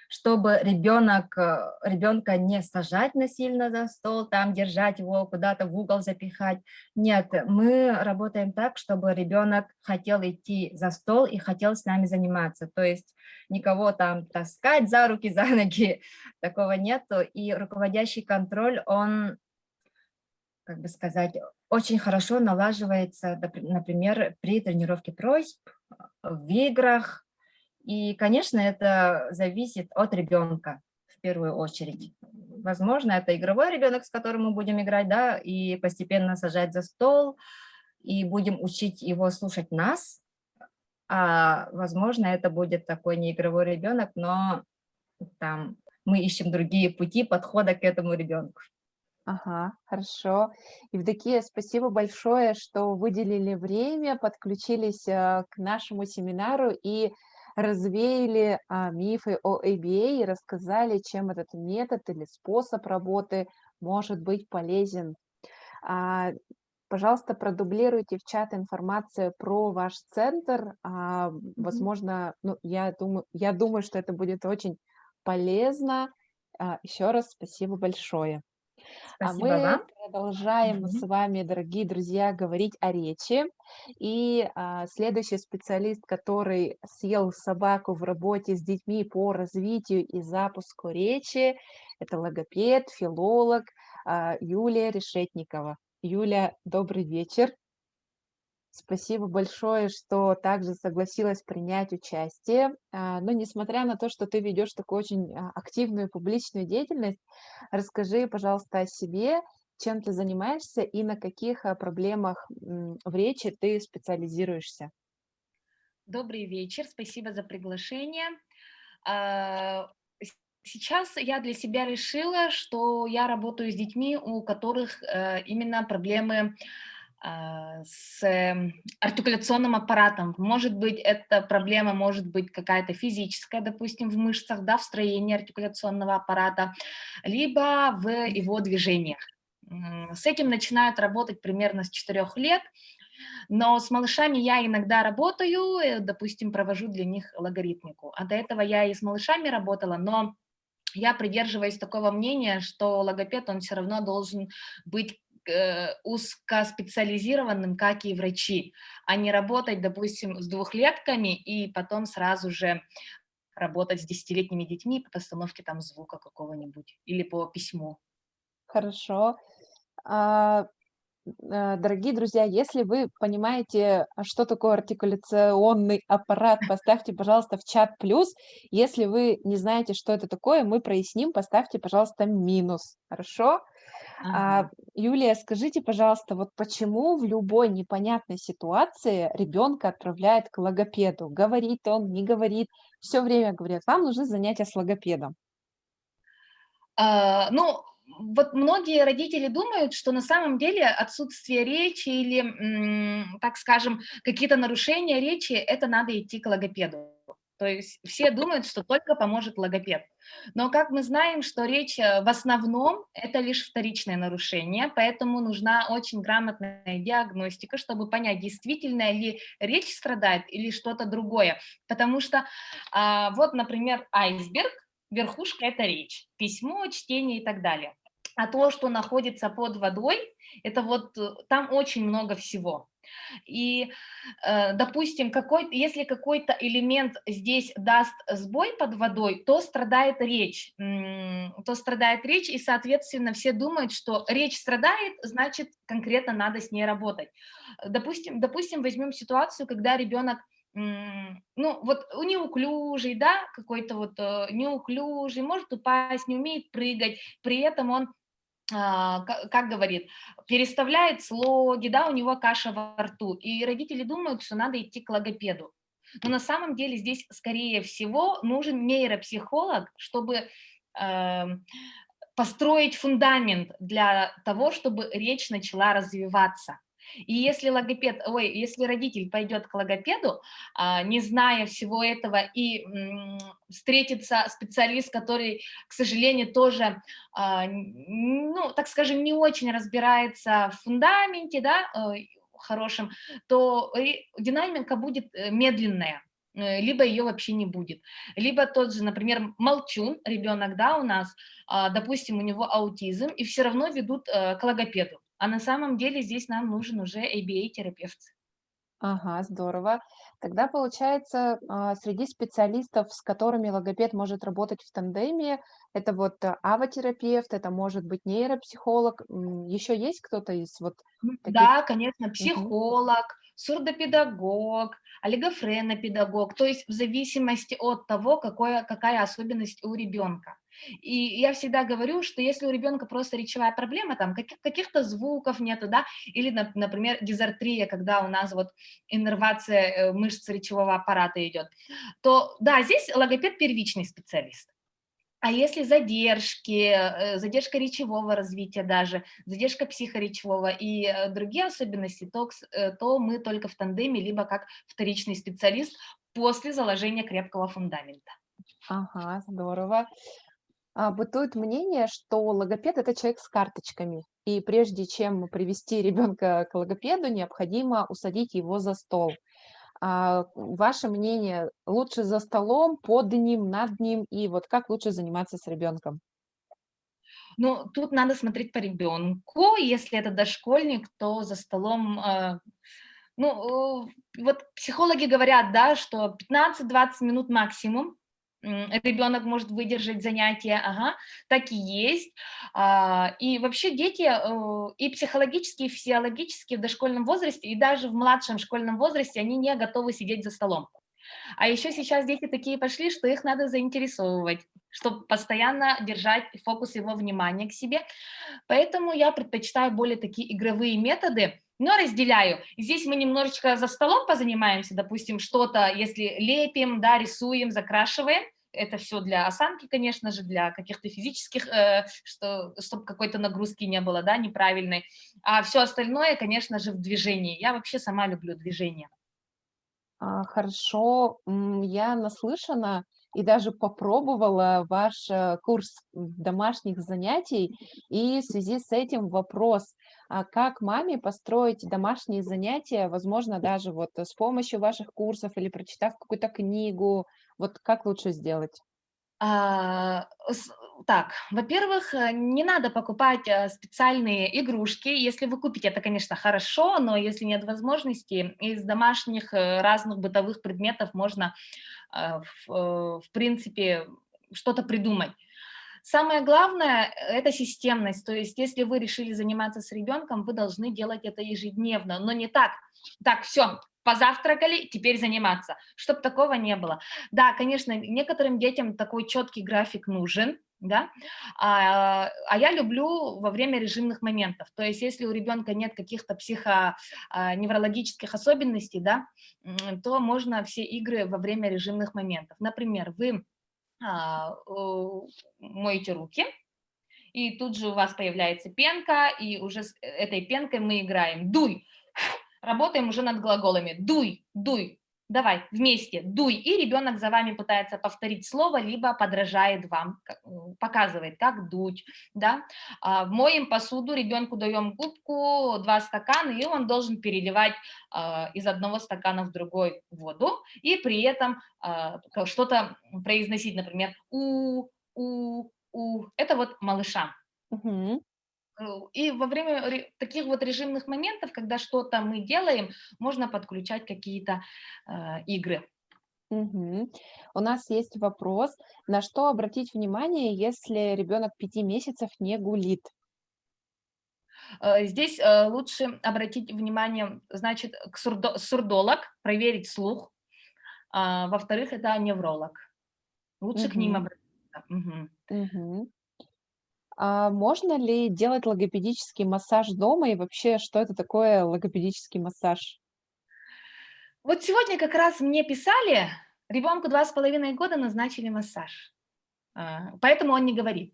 чтобы ребенка не сажать насильно за стол, там держать его, куда-то в угол запихать. Нет, мы работаем так, чтобы ребенок хотел идти за стол и хотел с нами заниматься. То есть никого там таскать за руки, за ноги, такого нету. И руководящий контроль, он, как бы сказать, очень хорошо налаживается, например, при тренировке просьб, в играх. И, конечно, это зависит от ребенка в первую очередь. Возможно, это игровой ребенок, с которым мы будем играть, да, и постепенно сажать за стол, и будем учить его слушать нас. А возможно, это будет такой неигровой ребенок, но там мы ищем другие пути подхода к этому ребенку. Ага, хорошо. Евдокия, спасибо большое, что выделили время, подключились к нашему семинару и развеяли мифы о ABA и рассказали, чем этот метод или способ работы может быть полезен. А, Пожалуйста, продублируйте в чат информацию про ваш центр. Мгм. Возможно, ну, я думаю, что это будет очень полезно. Еще раз спасибо большое. А Спасибо мы вам. продолжаем с Мгм. вами, дорогие друзья, говорить о речи. И следующий специалист, который съел собаку в работе с детьми по развитию и запуску речи, это логопед, филолог Юлия Решетникова. Юля, добрый вечер. Спасибо большое, что также согласилась принять участие. Но несмотря на то, что ты ведешь такую очень активную публичную деятельность, расскажи, пожалуйста, о себе, чем ты занимаешься и на каких проблемах в речи ты специализируешься. Добрый вечер, спасибо за приглашение. А, Сейчас я для себя решила, что я работаю с детьми, у которых именно проблемы с артикуляционным аппаратом. Может быть, эта проблема может быть какая-то физическая, допустим, в мышцах, да, в строении артикуляционного аппарата, либо в его движениях. С этим начинают работать примерно с 4 лет. Но с малышами я иногда работаю, допустим, провожу для них логарифмику. А до этого я и с малышами работала, но я придерживаюсь такого мнения, что логопед, он все равно должен быть узкоспециализированным, как и врачи, а не работать, допустим, с двухлетками и потом сразу же работать с 10-летними детьми по постановке там звука какого-нибудь или по письму. Хорошо. А, Дорогие друзья, если вы понимаете, что такое артикуляционный аппарат, поставьте, пожалуйста, в чат плюс. Если вы не знаете, что это такое, мы проясним, поставьте, пожалуйста, минус. Хорошо? Ага. Юлия, скажите, пожалуйста, вот почему в любой непонятной ситуации ребенка отправляют к логопеду? Говорит он, не говорит, все время говорят, вам нужны занятия с логопедом. Ну, вот многие родители думают, что на самом деле отсутствие речи или, так скажем, какие-то нарушения речи — это надо идти к логопеду. То есть все думают, что только поможет логопед. Но как мы знаем, что речь в основном это лишь вторичное нарушение, поэтому нужна очень грамотная диагностика, чтобы понять, действительно ли речь страдает или что-то другое. Потому что вот, например, айсберг, верхушка — это речь, письмо, чтение и так далее. А то, что находится под водой, это вот там очень много всего. И, допустим, если какой-то элемент здесь даст сбой под водой, то страдает речь. И, соответственно, все думают, что речь страдает, значит, конкретно надо с ней работать. Допустим, возьмем ситуацию, когда ребенок ну, вот неуклюжий, да, какой-то вот неуклюжий, может упасть, не умеет прыгать, при этом он, как говорит, переставляет слоги, да, у него каша во рту, и родители думают, что надо идти к логопеду. Но на самом деле здесь, скорее всего, нужен нейропсихолог, чтобы построить фундамент для того, чтобы речь начала развиваться. И если если родитель пойдет к логопеду, не зная всего этого, и встретится специалист, который, к сожалению, тоже, ну, так скажем, не очень разбирается в фундаменте, да, хорошем, то динамика будет медленная, либо ее вообще не будет. Либо тот же, например, молчун, ребенок, да, у нас, допустим, у него аутизм, и все равно ведут к логопеду. А на самом деле здесь нам нужен уже ABA-терапевт. Ага, здорово. Тогда получается, среди специалистов, с которыми логопед может работать в тандеме, это вот ава-терапевт, это может быть нейропсихолог. Еще есть кто-то из вот таких? Да, конечно, Мгм. психолог, сурдопедагог, олигофренопедагог, то есть в зависимости от того, какая особенность у ребенка. И я всегда говорю, что если у ребенка просто речевая проблема, там каких-то звуков нету, да, или, например, дизартрия, когда у нас вот иннервация мышц речевого аппарата идет, то да, здесь логопед первичный специалист. А если задержки, задержка речевого развития даже, задержка психоречевого и другие особенности, то мы только в тандеме, либо как вторичный специалист после заложения крепкого фундамента. Ага, здорово. Бытует мнение, что логопед — это человек с карточками, и прежде чем привести ребенка к логопеду, необходимо усадить его за стол. Ваше мнение, лучше за столом, под ним, над ним, и вот как лучше заниматься с ребенком? Ну, тут надо смотреть по ребенку. Если это дошкольник, то за столом, ну, вот психологи говорят, да, что 15-20 минут максимум ребенок может выдержать занятия, ага, так и есть. И вообще дети и психологически, и физиологически в дошкольном возрасте, и даже в младшем школьном возрасте, они не готовы сидеть за столом. А еще сейчас дети такие пошли, что их надо заинтересовывать, чтобы постоянно держать фокус его внимания к себе. Поэтому я предпочитаю более такие игровые методы, но разделяю. Здесь мы немножечко за столом позанимаемся, допустим, что-то, если лепим, да, рисуем, закрашиваем. Это все для осанки, конечно же, для каких-то физических, чтобы какой-то нагрузки не было, да, неправильной. А все остальное, конечно же, в движении. Я вообще сама люблю движение. Хорошо, я наслышана и даже попробовала ваш курс домашних занятий, и в связи с этим вопрос: как маме построить домашние занятия, возможно, даже вот с помощью ваших курсов или прочитав какую-то книгу, вот как лучше сделать? А, с Так, во-первых, не надо покупать, специальные игрушки. Если вы купите, это, конечно, хорошо, но если нет возможности, из домашних, разных бытовых предметов можно, в принципе, что-то придумать. Самое главное это системность. То есть если вы решили заниматься с ребенком, вы должны делать это ежедневно, но не так: "Так, все, позавтракали, теперь заниматься", чтоб такого не было. Да, конечно, некоторым детям такой четкий график нужен, да, я люблю во время режимных моментов. То есть если у ребенка нет каких-то неврологических особенностей, да, то можно все игры во время режимных моментов. Например, вы моете руки, и тут же у вас появляется пенка, и уже с этой пенкой мы играем. Дуй, работаем уже над глаголами. Дуй, дуй, давай, вместе, дуй. И ребенок за вами пытается повторить слово, либо подражает вам, показывает, как дуть, да. Моем посуду, ребенку даем губку, 2 стакана, и он должен переливать из одного стакана в другой воду, и при этом что-то произносить, например, у. Это вот малышам. Мгм. И во время таких вот режимных моментов, когда что-то мы делаем, можно подключать какие-то игры. Мгм. У нас есть вопрос: на что обратить внимание, если ребенок 5 месяцев не гулит? Здесь лучше обратить внимание, значит, сурдолог, проверить слух. Во-вторых, это невролог. Лучше к ним Мгм. обратиться. Мгм. Мгм. Можно ли делать логопедический массаж дома, и вообще, что это такое логопедический массаж? Вот сегодня как раз мне писали, ребенку 2,5 года назначили массаж, поэтому он не говорит.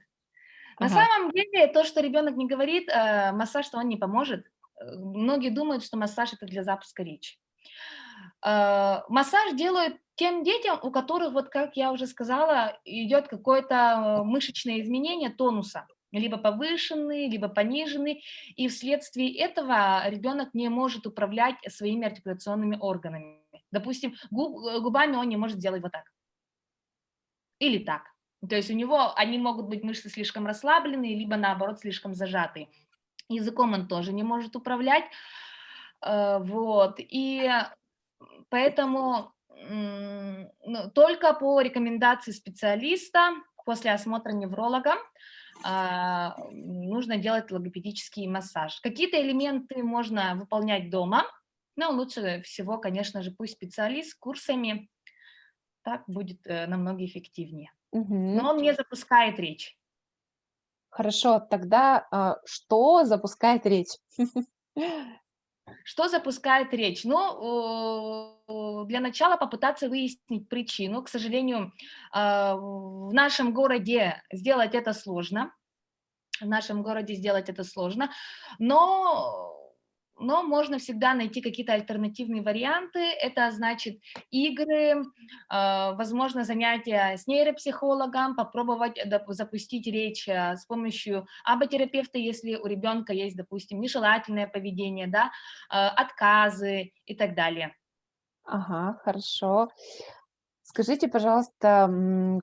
На Ага. самом деле, то, что ребенок не говорит, массаж-то он не поможет. многие думают, что массаж это для запуска речи. Массаж делают тем детям, у которых, вот как я уже сказала, идет какое-то мышечное изменение тонуса, либо повышенный, либо пониженный, и вследствие этого ребенок не может управлять своими артикуляционными органами. Допустим, губами он не может сделать вот так или так. То есть у него они могут быть мышцы слишком расслабленные, либо наоборот слишком зажатые. Языком он тоже не может управлять. Вот. И поэтому только по рекомендации специалиста после осмотра невролога нужно делать логопедический массаж. Какие-то элементы можно выполнять дома, но лучше всего, конечно же, пусть специалист с курсами, так будет намного эффективнее. Мгм. Но он не запускает речь. Хорошо, тогда что запускает речь? Что запускает речь? Ну, для начала попытаться выяснить причину. К сожалению, в нашем городе сделать это сложно. В нашем городе сделать это сложно, но можно всегда найти какие-то альтернативные варианты. Это значит игры, возможно, занятия с нейропсихологом, попробовать запустить речь с помощью аботерапевта, если у ребенка есть, допустим, нежелательное поведение, да, отказы и так далее. Ага, хорошо. Скажите, пожалуйста,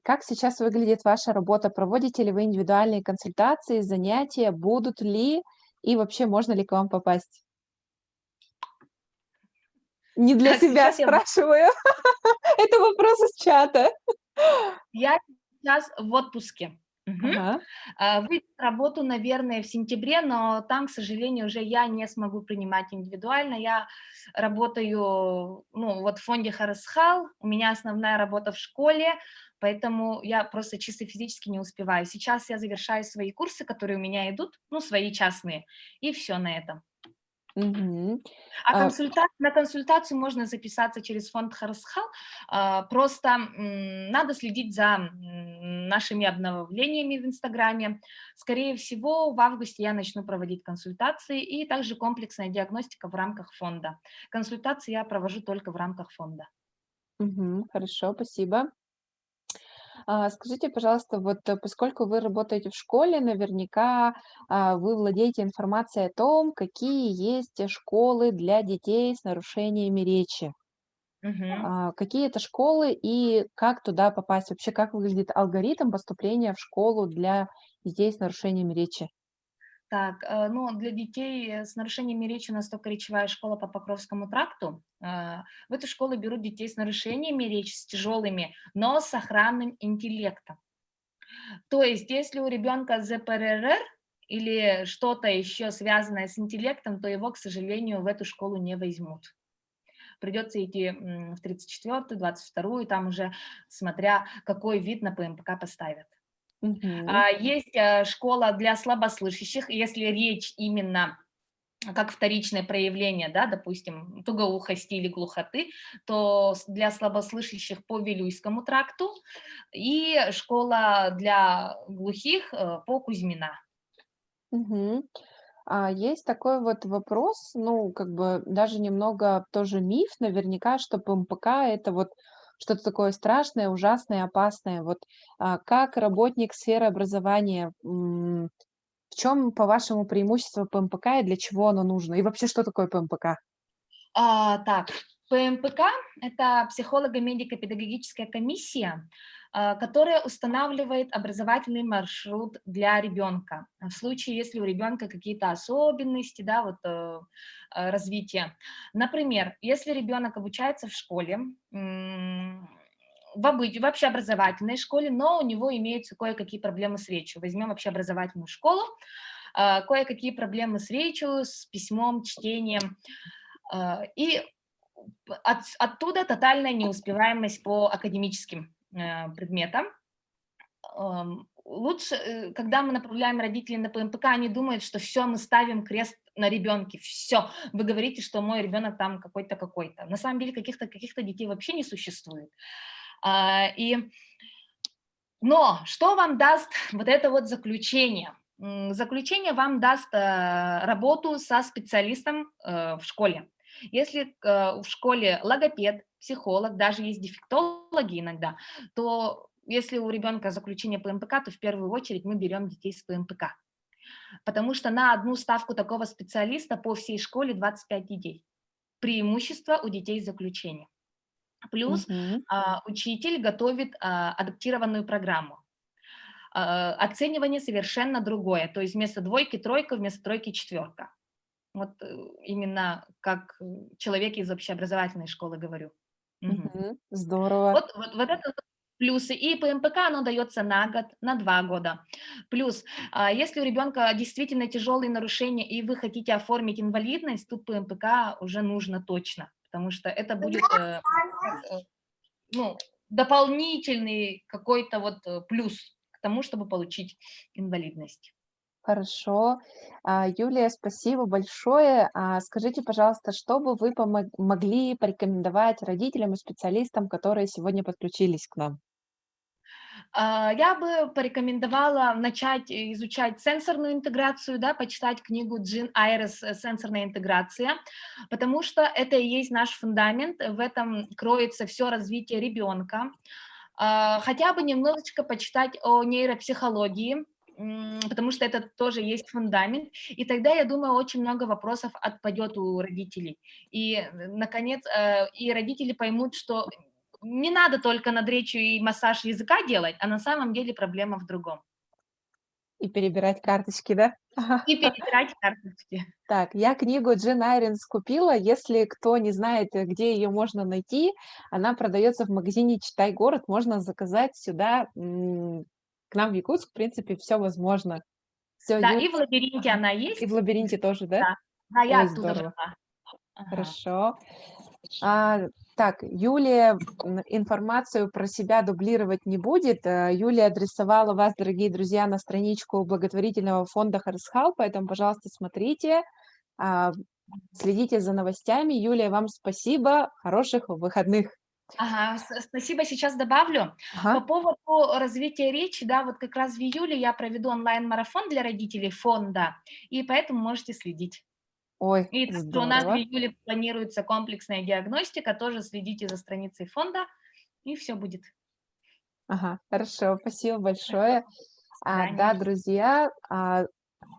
как сейчас выглядит ваша работа? Проводите ли вы индивидуальные консультации, занятия? Будут ли? И вообще, можно ли к вам попасть? Не для Так, себя спрашиваю. Это вопрос из чата. я сейчас в отпуске. Мгм. Ага. Выйдет в работу, наверное, в сентябре, но там, к сожалению, уже я не смогу принимать индивидуально. Я работаю, ну, вот в фонде Харасхал, у меня основная работа в школе, поэтому я просто чисто физически не успеваю. Сейчас я завершаю свои курсы, которые у меня идут, ну, свои частные, и все на этом. Мгм. А А, на консультацию можно записаться через фонд Харасхал. Просто надо следить за нашими обновлениями в Инстаграме. Скорее всего, в августе я начну проводить консультации и также комплексная диагностика в рамках фонда. Консультации я провожу только в рамках фонда. Хорошо, спасибо. Скажите, пожалуйста, вот, поскольку вы работаете в школе, наверняка, вы владеете информацией о том, какие есть школы для детей с нарушениями речи. Мгм. Какие это школы и как туда попасть? Вообще, как выглядит алгоритм поступления в школу для детей с нарушениями речи? Так, ну, для детей с нарушениями речи у нас только речевая школа по Покровскому тракту. В эту школу берут детей с нарушениями речи, с тяжелыми, но с охранным интеллектом. То есть, если у ребенка ЗПРР или что-то еще связанное с интеллектом, то его, к сожалению, в эту школу не возьмут. Придется идти в 34-ю, 22-ю, там уже смотря какой вид на ПМПК поставят. Мгм. Есть школа для слабослышащих, если речь именно как вторичное проявление, да, допустим, тугоухости или глухоты, то для слабослышащих по Вилюйскому тракту и школа для глухих по Кузьмина. Мгм. Есть такой вот вопрос, ну, как бы даже немного тоже миф, наверняка, что ПМПК- это вот что-то такое страшное, ужасное, опасное. Вот, как работник сферы образования, в чем, по-вашему, преимущество ПМПК и для чего оно нужно? И вообще, что такое ПМПК? Так, ПМПК– это психолого-медико-педагогическая комиссия, которая устанавливает образовательный маршрут для ребенка. В случае, если у ребенка какие-то особенности, да, вот, развития. Например, если ребенок обучается в школе, в общеобразовательной школе, но у него имеются кое-какие проблемы с речью. Возьмем общеобразовательную школу, кое-какие проблемы с речью, с письмом, чтением, и оттуда тотальная неуспеваемость по академическим предметам. Лучше, когда мы направляем родителей на ПМПК, они думают, что все, мы ставим крест на ребенке, все, вы говорите, что мой ребенок там какой-то, какой-то. На самом деле каких-то детей вообще не существует. Но что вам даст вот это вот заключение? Заключение вам даст работу со специалистом в школе. Если в школе логопед, психолог, даже есть дефектологи иногда, то если у ребенка заключение по МПК, то в первую очередь мы берем детей с ПМПК. Потому что на одну ставку такого специалиста по всей школе 25 детей. Преимущество у детей с заключением. Плюс Мгм. учитель готовит адаптированную программу. Оценивание совершенно другое. То есть вместо двойки тройка, вместо тройки четверка. Вот именно как человек из общеобразовательной школы говорю. Мгм. Мгм. Здорово. Вот это вот плюсы. И по МПК оно дается на год, на 2 года. Плюс, если у ребенка действительно тяжелые нарушения, и вы хотите оформить инвалидность, тут по МПК уже нужно точно, потому что это будет ну, дополнительный какой-то вот плюс к тому, чтобы получить инвалидность. Хорошо. Юлия, спасибо большое. Скажите, пожалуйста, что бы вы могли порекомендовать родителям и специалистам, которые сегодня подключились к нам? Я бы порекомендовала начать изучать сенсорную интеграцию, да, почитать книгу Джин Айрес «Сенсорная интеграция», потому что это и есть наш фундамент, в этом кроется все развитие ребенка. Хотя бы немножечко почитать о нейропсихологии, потому что это тоже есть фундамент, и тогда, я думаю, очень много вопросов отпадет у родителей. И, наконец, и родители поймут, что не надо только над речью и массаж языка делать, а на самом деле проблема в другом. И перебирать карточки, да? И перебирать карточки. Так, я книгу Джин Айренс купила. Если кто не знает, где ее можно найти, она продается в магазине «Читай город». Можно заказать сюда, к нам в Якутск. В принципе, все возможно. Все, Да, Юль. и в лабиринте Ага. она И в есть. «Лабиринте» тоже, да? Да, да, я Ой, оттуда здорово. брала. Ага. Хорошо. Так, Юлия информацию про себя дублировать не будет. Юлия адресовала вас, дорогие друзья, на страничку благотворительного фонда «Харсхал», поэтому, пожалуйста, смотрите, а, следите за новостями. Юлия, вам спасибо, хороших выходных. Ага, спасибо, сейчас добавлю. По Ага. поводу развития речи, да, вот как раз в июле я проведу онлайн-марафон для родителей фонда, и поэтому можете следить. Ой, И также у нас в здорово. июле планируется комплексная диагностика, тоже следите за страницей фонда, и все будет. Ага, хорошо, спасибо Хорошо, большое. до свидания. Да, друзья,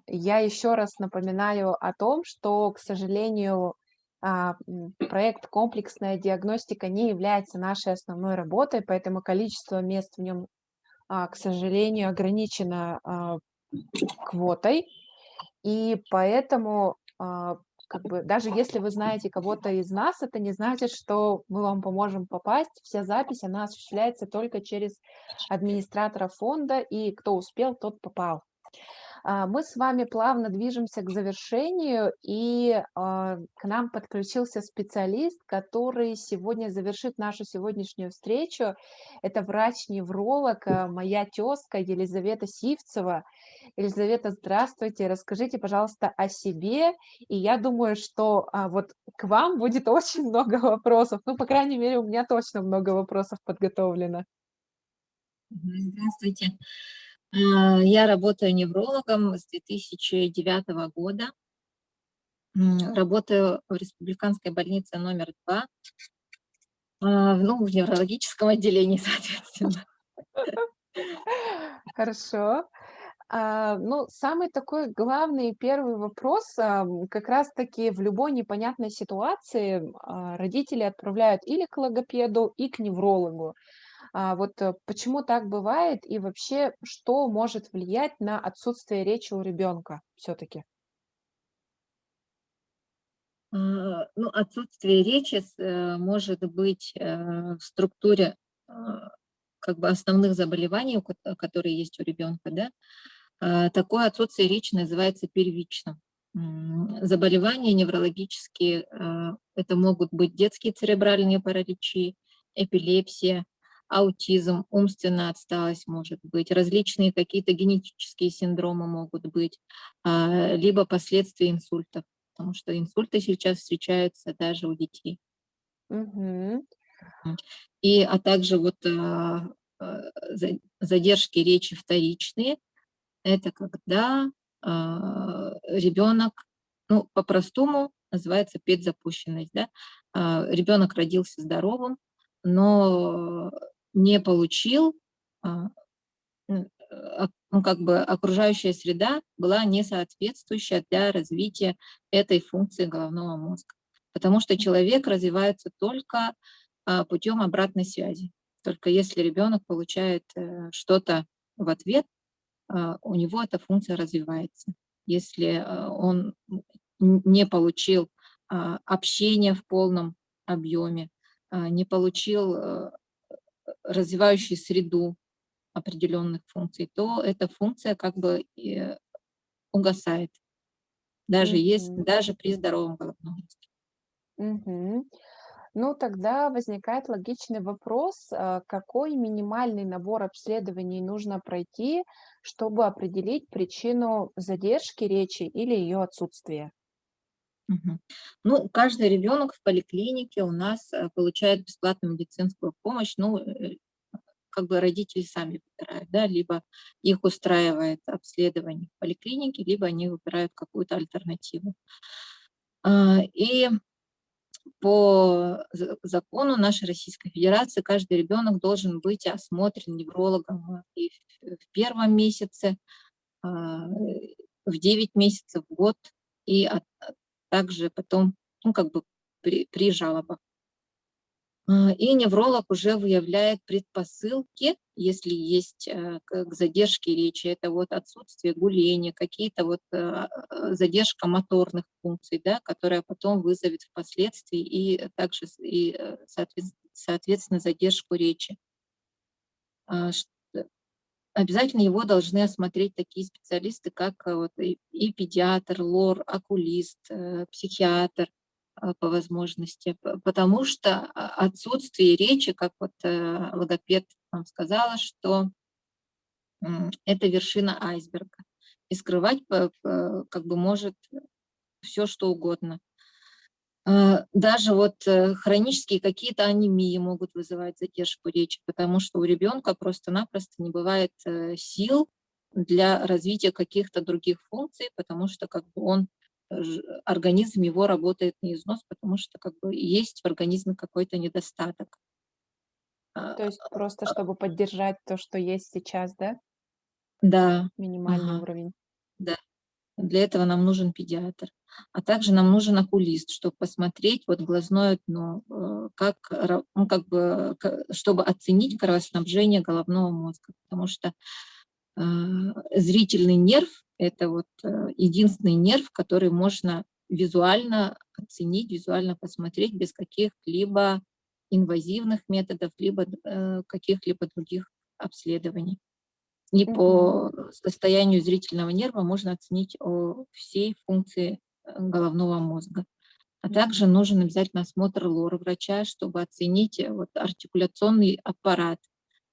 я еще раз напоминаю о том, что, к сожалению, проект «Комплексная диагностика» не является нашей основной работой, поэтому количество мест в нем, к сожалению, ограничено квотой. И поэтому, как бы, даже если вы знаете кого-то из нас, это не значит, что мы вам поможем попасть. Вся запись, она осуществляется только через администратора фонда, и кто успел, тот попал. Мы с вами плавно движемся к завершению, и к нам подключился специалист, который сегодня завершит нашу сегодняшнюю встречу. Это врач-невролог, моя тезка Елизавета Сивцева. Елизавета, здравствуйте. Расскажите, пожалуйста, о себе. И я думаю, что вот к вам будет очень много вопросов. Ну, по крайней мере, у меня точно много вопросов подготовлено. Здравствуйте. Я работаю неврологом с 2009 года. Работаю в республиканской больнице номер 2, ну, в неврологическом отделении, соответственно. Хорошо. Ну, самый такой главный первый вопрос, как раз-таки в любой непонятной ситуации родители отправляют или к логопеду, и к неврологу. Вот почему так бывает, и вообще, что может влиять на отсутствие речи у ребенка все-таки? Ну, отсутствие речи может быть в структуре как бы основных заболеваний, которые есть у ребенка, да. Такое отсутствие речи называется первичным. Заболевания неврологические, это могут быть детские церебральные параличи, эпилепсия, аутизм, умственная отсталость может быть, различные какие-то генетические синдромы могут быть, либо последствия инсультов, потому что инсульты сейчас встречаются даже у детей. Мгм. А также вот задержки речи вторичные, это когда ребенок, ну, по-простому называется педзапущенность, да? Ребенок родился здоровым, но не получил, ну, как бы окружающая среда была не соответствующая для развития этой функции головного мозга. Потому что человек развивается только путем обратной связи. Только если ребенок получает что-то в ответ, у него эта функция развивается. Если он не получил общение в полном объеме, не получил развивающую среду определенных функций, то эта функция как бы угасает, Мгм. даже при здоровом головном мозге. Мгм. Ну, тогда возникает логичный вопрос, какой минимальный набор обследований нужно пройти, чтобы определить причину задержки речи или ее отсутствия? Мгм. Ну, каждый ребенок в поликлинике у нас получает бесплатную медицинскую помощь. Ну, как бы родители сами выбирают, да, либо их устраивает обследование в поликлинике, либо они выбирают какую-то альтернативу. И по закону нашей Российской Федерации каждый ребенок должен быть осмотрен неврологом и в первом месяце, в 9 месяцев, в год, и также потом, ну, как бы при жалобах. И невролог уже выявляет предпосылки, если есть к задержке речи. Это вот отсутствие гуления, какие-то вот задержка моторных функций, да, которая потом вызовет впоследствии и также соответственно задержку речи. А, ш- Обязательно его должны осмотреть такие специалисты, как вот и педиатр, лор, окулист, психиатр по возможности, потому что отсутствие речи, как вот логопед нам сказала, что это вершина айсберга, и скрывать как бы может все, что угодно. Даже вот хронические какие-то анемии могут вызывать задержку речи, потому что у ребенка просто-напросто не бывает сил для развития каких-то других функций, потому что как бы организм его работает на износ, потому что как бы есть в организме какой-то недостаток. А, То есть просто чтобы поддержать то, что есть сейчас, да, Да, минимальный ага, уровень. да. Для этого нам нужен педиатр. А также нам нужен окулист, чтобы посмотреть вот глазное дно, ну, как бы, чтобы оценить кровоснабжение головного мозга. Потому что зрительный нерв — это вот единственный нерв, который можно визуально оценить, визуально посмотреть без каких-либо инвазивных методов, либо каких-либо других обследований. И Мгм. по состоянию зрительного нерва можно оценить всей функции головного мозга. А также Мгм. нужен обязательно осмотр лор-врача, чтобы оценить вот артикуляционный аппарат,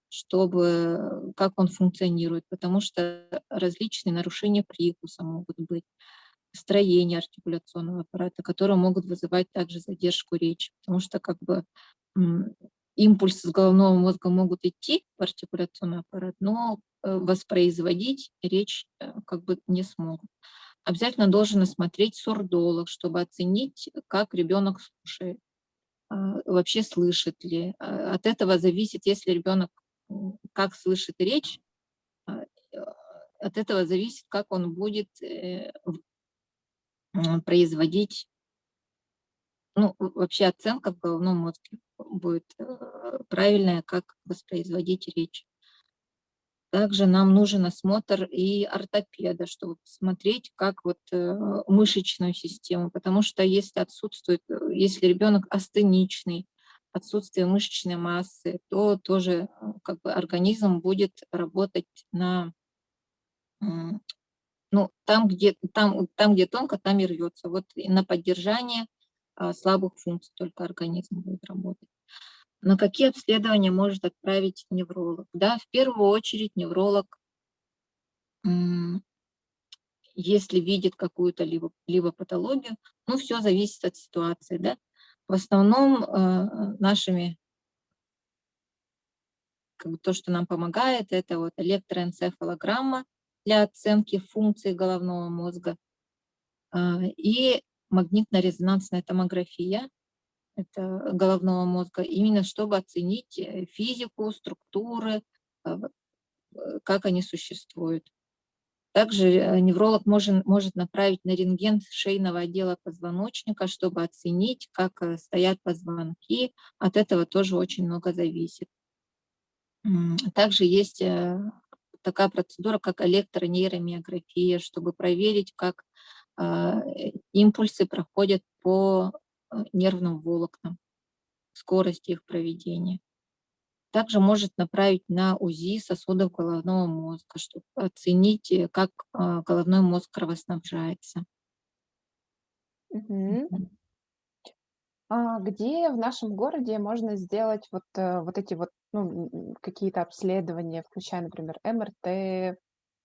чтобы как он функционирует, потому что различные нарушения прикуса могут быть, строение артикуляционного аппарата, которые могут вызывать также задержку речи, потому что как бы м, импульсы с головного мозга могут идти в артикуляционный аппарат, но воспроизводить речь как бы не смогут. Обязательно должен осмотреть сурдолог, чтобы оценить, как ребенок слушает, вообще слышит ли. От этого зависит, если ребенок как слышит речь, а, э, от этого зависит, как он будет производить, ну, вообще оценка в головном мозге будет правильная, как воспроизводить речь. Также нам нужен осмотр и ортопеда, чтобы посмотреть, как вот мышечную систему, потому что если отсутствует, если ребенок астеничный, отсутствие мышечной массы, то тоже как бы организм будет работать на, м, ну, там, где тонко, там и рвется. Вот и на поддержание слабых функций только организм будет работать. На какие обследования может отправить невролог? Да, в первую очередь невролог, если видит какую-то либо патологию, ну, все зависит от ситуации, да. В основном нашими, как бы то, что нам помогает, это вот электроэнцефалограмма, для оценки функций головного мозга, и магнитно-резонансная томография это головного мозга, именно чтобы оценить физику, структуры, как они существуют. Также невролог может направить на рентген шейного отдела позвоночника, чтобы оценить, как стоят позвонки. От этого тоже очень много зависит. Также есть такая процедура, как электронейромиография, чтобы проверить, как импульсы проходят по нервным волокнам, скорость их проведения. Также может направить на УЗИ сосудов головного мозга, чтобы оценить, как головной мозг кровоснабжается. Мгм. Мгм. А где в нашем городе можно сделать вот эти вот, какие-то обследования, включая, например, МРТ,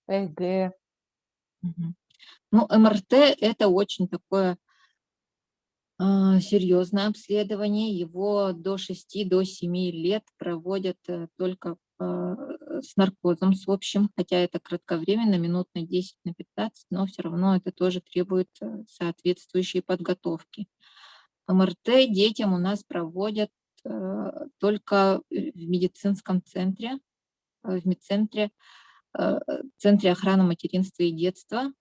ЭГ? Мгм. Ну, МРТ– это очень такое серьезное обследование. Его до 6–7 лет проводят только с наркозом, с общим, хотя это кратковременно, минут на 10–15, но все равно это тоже требует соответствующей подготовки. МРТ детям у нас проводят только в медицинском центре, в медцентре, Центре охраны материнства и детства,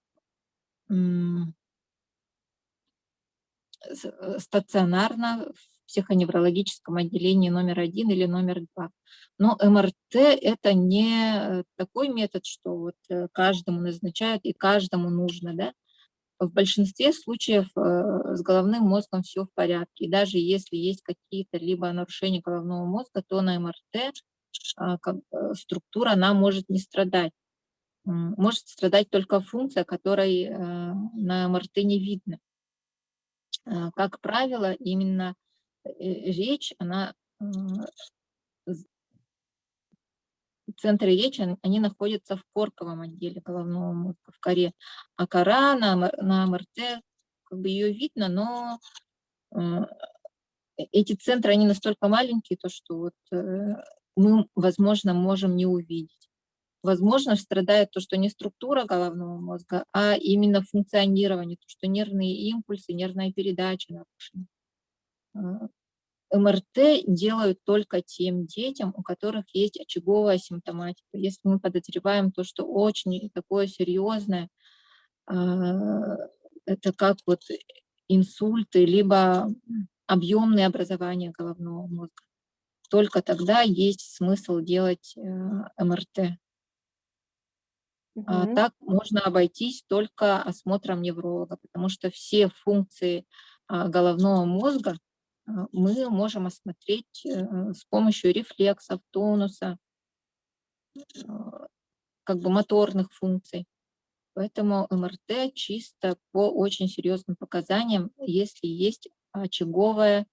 стационарно в психоневрологическом отделении номер 1 или номер 2. Но МРТ– это не такой метод, что вот каждому назначают и каждому нужно, да. В большинстве случаев с головным мозгом все в порядке. И даже если есть какие-то либо нарушения головного мозга, то на МРТ структура, она может не страдать. Может страдать только функция, которой на МРТ не видно. Как правило, именно речь, она, центры речи, они находятся в корковом отделе головного мозга, в коре, а кора на МРТ, как бы ее видно, но эти центры, они настолько маленькие, то что вот мы, возможно, можем не увидеть. Возможно, страдает то, что не структура головного мозга, а именно функционирование, то, что нервные импульсы, нервная передача нарушена. МРТ делают только тем детям, у которых есть очаговая симптоматика. Если мы подозреваем то, что очень такое серьезное, это как вот инсульты, либо объемные образования головного мозга, только тогда есть смысл делать МРТ. А Мгм. так можно обойтись только осмотром невролога, потому что все функции головного мозга мы можем осмотреть с помощью рефлексов, тонуса, как бы моторных функций. Поэтому МРТ чисто по очень серьезным показаниям, если есть очаговая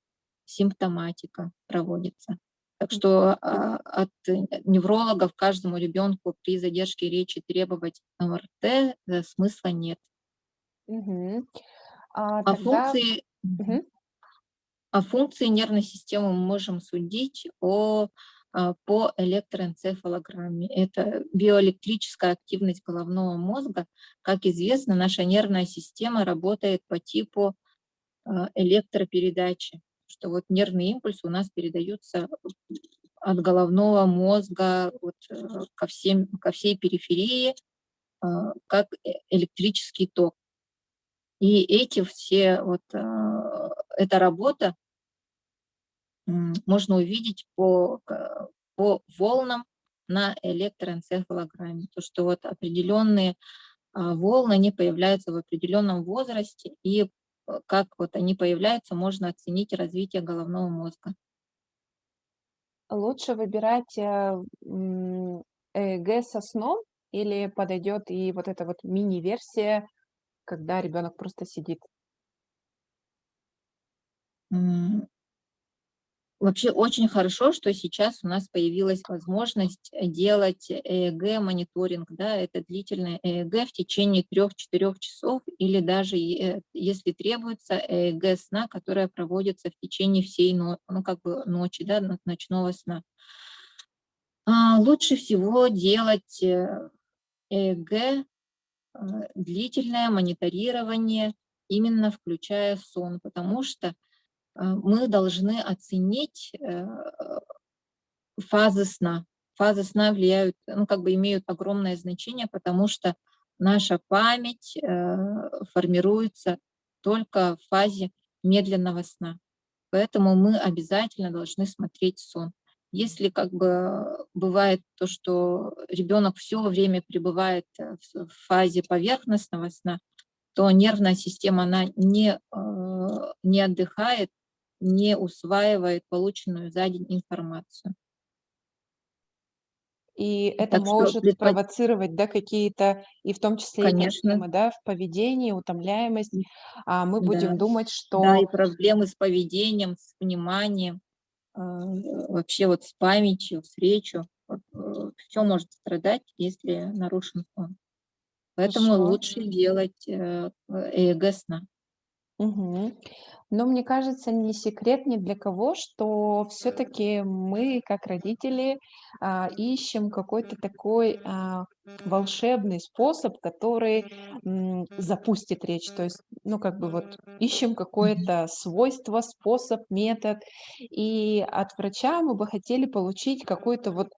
симптоматика, проводится. Так что от неврологов каждому ребенку при задержке речи требовать МРТ смысла нет. Мгм. О Тогда функции, мгм. о функции нервной системы мы можем судить по электроэнцефалограмме. Это биоэлектрическая активность головного мозга. Как известно, наша нервная система работает по типу электропередачи, что вот нервные импульсы у нас передаются от головного мозга вот, ко всей периферии, как электрический ток. И эти все вот, эта работа можно увидеть по волнам на электроэнцефалограмме. То, что вот определенные волны, они появляются в определенном возрасте, и как вот они появляются, можно оценить развитие головного мозга. Лучше выбирать ЭЭГ со сном или подойдет и вот эта вот мини-версия, когда ребенок просто сидит? М, Вообще очень хорошо, что сейчас у нас появилась возможность делать ЭЭГ-мониторинг, да, это длительное ЭЭГ в течение 3–4 часов или даже, если требуется, ЭЭГ сна, которая проводится в течение всей как бы ночи, да, ночного сна. Лучше всего делать ЭЭГ, длительное мониторирование, именно включая сон, потому что мы должны оценить фазы сна. Фазы сна влияют, ну, как бы имеют огромное значение, потому что наша память формируется только в фазе медленного сна. Поэтому мы обязательно должны смотреть сон. Если как бы бывает то, что ребенок все время пребывает в фазе поверхностного сна, то нервная система, она не отдыхает, не усваивает полученную за день информацию. И это Так что, может спровоцировать, да, какие-то, и в том числе и конечно, проблемы, да, в поведении, утомляемость. А мы да, будем думать, да, и что проблемы с поведением, с вниманием, вообще вот с памятью, с речью. Все может страдать, если нарушен сон. Поэтому хорошо. лучше делать ЭЭГ сна. Мгм. Но мне кажется, не секрет ни для кого, что все-таки мы, как родители, ищем какой-то такой волшебный способ, который запустит речь. То есть, ну, как бы вот ищем Мгм. какое-то свойство, способ, метод. И от врача мы бы хотели получить какую-то вот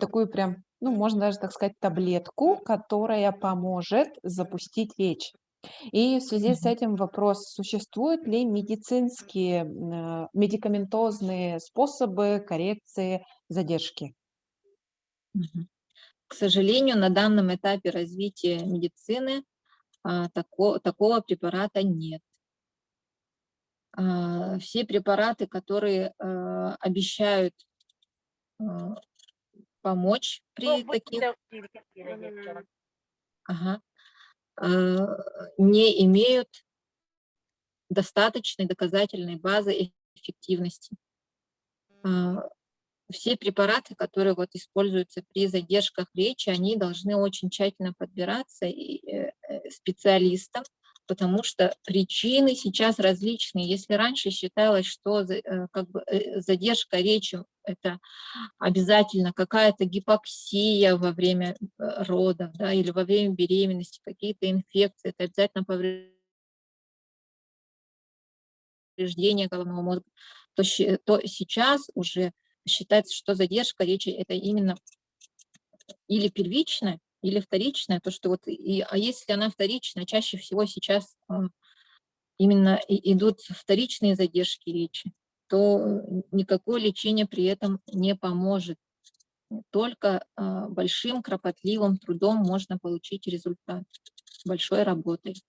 такую прям, ну, можно даже так сказать, таблетку, которая поможет запустить речь. И в связи с Мгм. этим вопрос, существуют ли медицинские, медикаментозные способы коррекции задержки? Мгм. К сожалению, на данном этапе развития медицины такого препарата нет. Все препараты, которые обещают а, помочь при таких, ага, а, не имеют достаточной доказательной базы эффективности. А, Все препараты, которые вот используются при задержках речи, они должны очень тщательно подбираться специалистам, потому что причины сейчас различные. Если раньше считалось, что как бы, задержка речи — это обязательно какая-то гипоксия во время родов, да, или во время беременности, какие-то инфекции, это обязательно повреждение головного мозга, то сейчас уже считается, что задержка речи — это именно или первичная, или вторичная, то, что вот, а если она вторичная, чаще всего сейчас именно идут вторичные задержки речи, то никакое лечение при этом не поможет. Только большим кропотливым трудом можно получить результат, большой работой.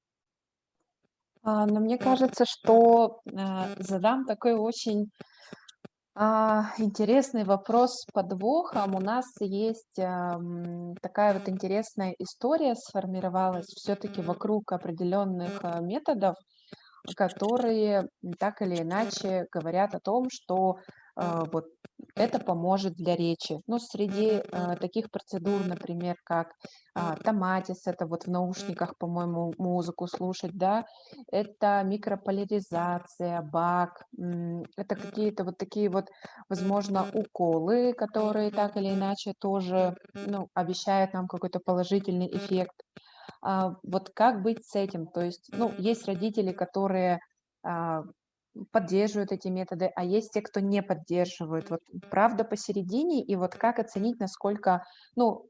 Но мне кажется, что задам такой очень интересный вопрос с подвохом. У нас есть такая вот интересная история сформировалась все-таки вокруг определенных методов, которые так или иначе говорят о том, что вот это поможет для речи. Ну, среди таких процедур, например, как томатис, это вот в наушниках, по-моему, музыку слушать, да, это микрополяризация, бак, это какие-то вот такие вот, возможно, уколы, которые так или иначе тоже, ну, обещают нам какой-то положительный эффект. Вот как быть с этим? То есть, ну, есть родители, которые а, поддерживают эти методы, а есть те, кто не поддерживает. Вот правда посередине, и вот как оценить, насколько, ну,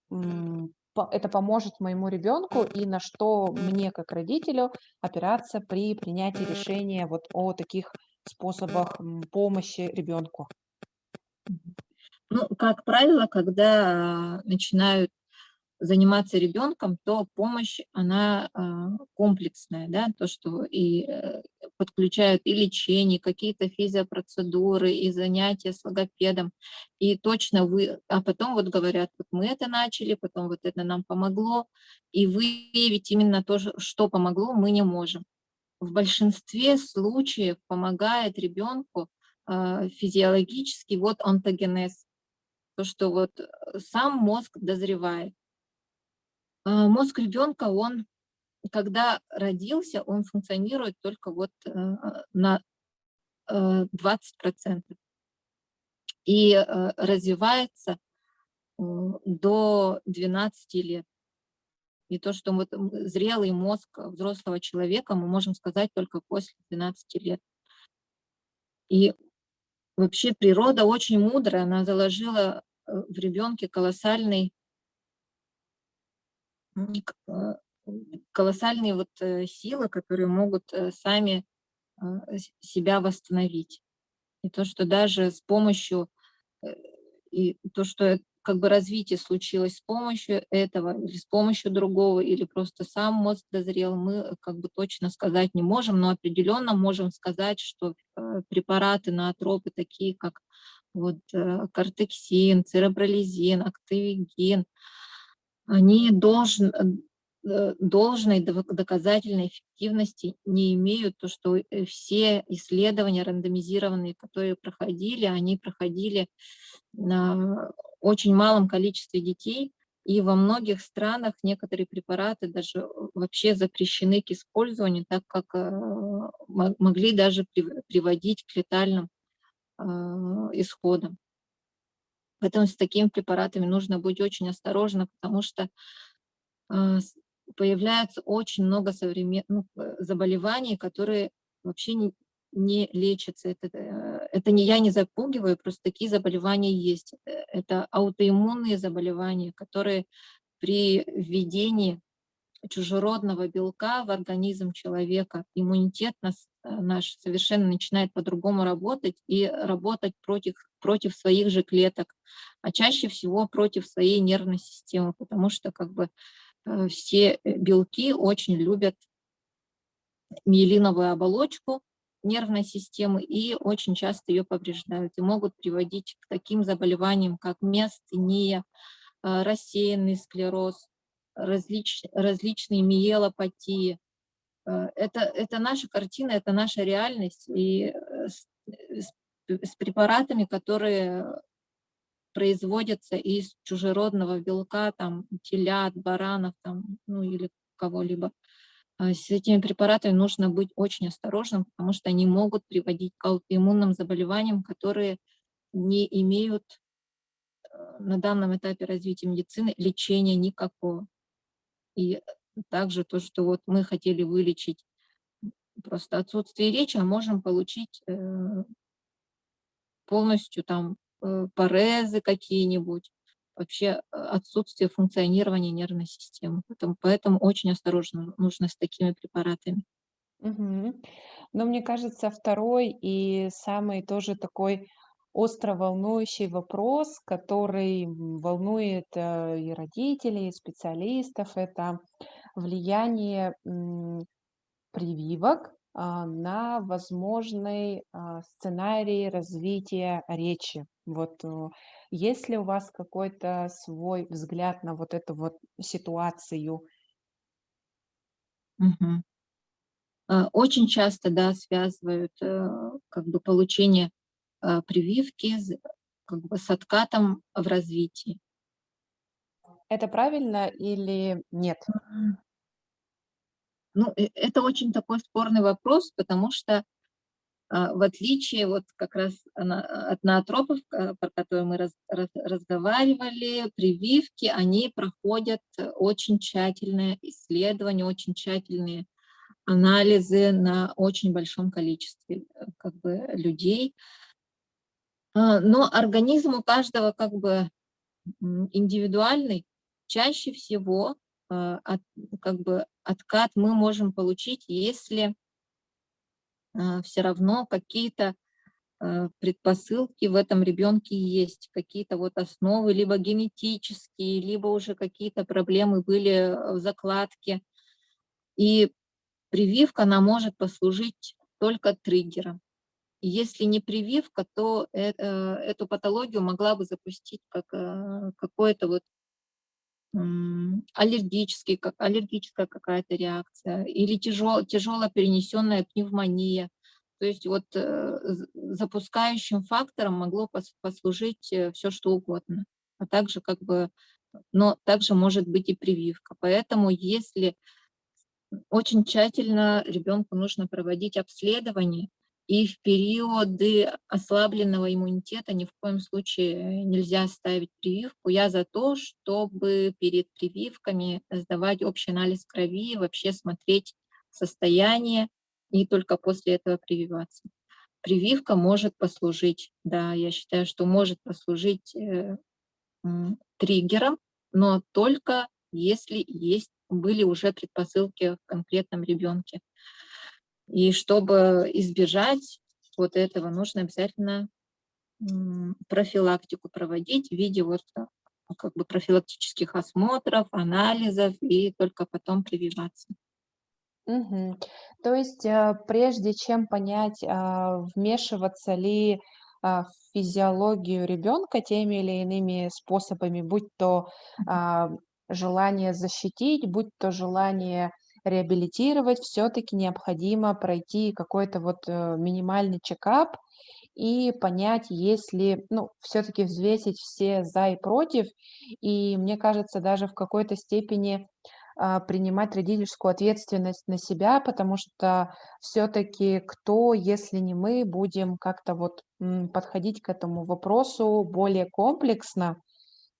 это поможет моему ребенку и на что мне, как родителю, опираться при принятии решения вот о таких способах помощи ребенку. Ну, как правило, когда начинают заниматься ребенком, то помощь, она комплексная, да, то, что подключают и лечение, какие-то физиопроцедуры, и занятия с логопедом, и точно а потом вот говорят, вот мы это начали, потом вот это нам помогло, и выявить именно то, что помогло, мы не можем. В большинстве случаев помогает ребенку физиологический вот онтогенез, то, что вот сам мозг дозревает. Мозг ребенка, он, когда родился, он функционирует только вот на 20% и развивается до 12 лет. И то, что вот зрелый мозг взрослого человека мы можем сказать только после 12 лет. И вообще природа очень мудрая, она заложила в ребенке м, к- э, колоссальные вот силы, которые могут сами себя восстановить. И то, что даже с помощью, э, и то, что как бы развитие случилось с помощью этого или с помощью другого, или просто сам мозг дозрел, мы как бы точно сказать не можем, но определенно можем сказать, что препараты наотропы, такие как вот кортексин, церебролизин, активигин, они должной доказательной эффективности не имеют. То, что все исследования рандомизированные, которые проходили, они проходили на очень малом количестве детей, и во многих странах некоторые препараты даже вообще запрещены к использованию, так как могли даже приводить к летальным исходам. Поэтому с такими препаратами нужно быть очень осторожно, потому что появляется очень много современных заболеваний, которые вообще не лечатся. Это не я не запугиваю, просто такие заболевания есть. Это аутоиммунные заболевания, которые при введении чужеродного белка в организм человека иммунитет наш совершенно начинает по-другому работать и работать против своих же клеток, а чаще всего против своей нервной системы, потому что как бы все белки очень любят миелиновую оболочку нервной системы и очень часто ее повреждают и могут приводить к таким заболеваниям, как миастения, рассеянный склероз, различные миелопатии. Это наша картина, это наша реальность. И с препаратами, которые производятся из чужеродного белка, там, телят, баранов, там, ну или кого-либо. С этими препаратами нужно быть очень осторожным, потому что они могут приводить к аутоиммунным заболеваниям, которые не имеют на данном этапе развития медицины лечения никакого. И также то, что вот мы хотели вылечить просто отсутствие речи, а можем получить полностью там парезы какие-нибудь, вообще отсутствие функционирования нервной системы. Поэтому очень осторожно нужно с такими препаратами. Мгм. Но мне кажется, второй и самый тоже такой остро волнующий вопрос, который волнует и родителей, и специалистов, это влияние прививок на возможный сценарий развития речи. Вот есть ли у вас какой-то свой взгляд на вот эту вот ситуацию? Мгм. Очень часто, да, связывают как бы получение прививки как бы с откатом в развитии. Это правильно или нет? Мгм. Ну, это очень такой спорный вопрос, потому что в отличие вот как раз от ноотропов, про которые мы разговаривали, прививки, они проходят очень тщательное исследование, очень тщательные анализы на очень большом количестве как бы людей. Но организм у каждого как бы индивидуальный. Чаще всего как бы откат мы можем получить, если все равно какие-то предпосылки в этом ребенке есть, какие-то вот основы, либо генетические, либо уже какие-то проблемы были в закладке. И прививка, она может послужить только триггером. И если не прививка, то эту патологию могла бы запустить как какое-то вот аллергическая какая-то реакция или тяжело перенесенная пневмония. То есть вот запускающим фактором могло послужить все что угодно. А также как бы, но также может быть и прививка. Поэтому если очень тщательно ребенку нужно проводить обследование, И в периоды ослабленного иммунитета ни в коем случае нельзя ставить прививку. Я за то, чтобы перед прививками сдавать общий анализ крови, вообще смотреть состояние и только после этого прививаться. Прививка может послужить, да, я считаю, что может послужить триггером, но только если были уже предпосылки в конкретном ребенке. И чтобы избежать вот этого, нужно обязательно профилактику проводить в виде вот как бы профилактических осмотров, анализов и только потом прививаться. Мгм. То есть, прежде чем понять, вмешиваться ли, в физиологию ребенка теми или иными способами, будь то, а, желание защитить, будь то желание реабилитировать, все таки необходимо пройти какой-то вот, минимальный чекап и понять, есть ли, ну, все таки взвесить все за и против. И мне кажется, даже в какой-то степени принимать родительскую ответственность на себя, потому что все-таки кто, если не мы, будем как-то вот подходить к этому вопросу более комплексно.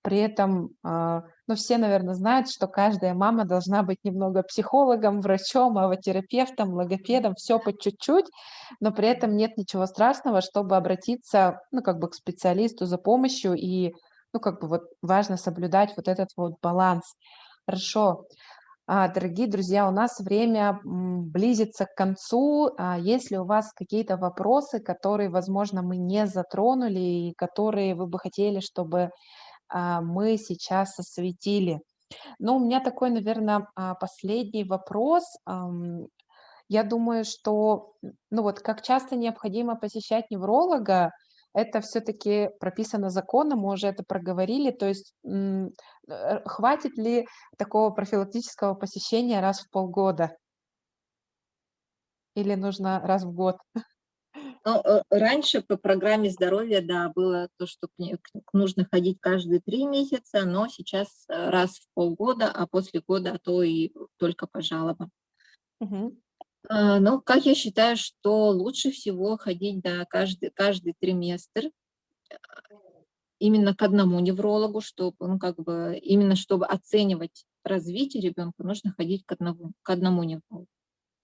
При этом, ну, все, наверное, знают, что каждая мама должна быть немного психологом, врачом, авотерапевтом, логопедом, все по чуть-чуть, но при этом нет ничего страшного, чтобы обратиться, ну, как бы к специалисту за помощью, и, ну, как бы вот важно соблюдать вот этот вот баланс. Хорошо. Дорогие друзья, у нас время близится к концу. Есть ли у вас какие-то вопросы, которые, возможно, мы не затронули и которые вы бы хотели, чтобы мы сейчас осветили? Ну, у меня такой, наверное, последний вопрос. Я думаю, что, ну вот, как часто необходимо посещать невролога, это все-таки прописано законом, мы уже это проговорили. То есть хватит ли такого профилактического посещения раз в полгода или нужно раз в год? Но раньше по программе здоровья, да, было то, что нужно ходить каждые 3 месяца, но сейчас раз в полгода, а после года, а то и только по жалобам. Мгм. Ну, как я считаю, что лучше всего ходить, да, каждый триместр именно к одному неврологу, чтобы, ну, как бы, именно чтобы оценивать развитие ребенка, нужно ходить к одному неврологу.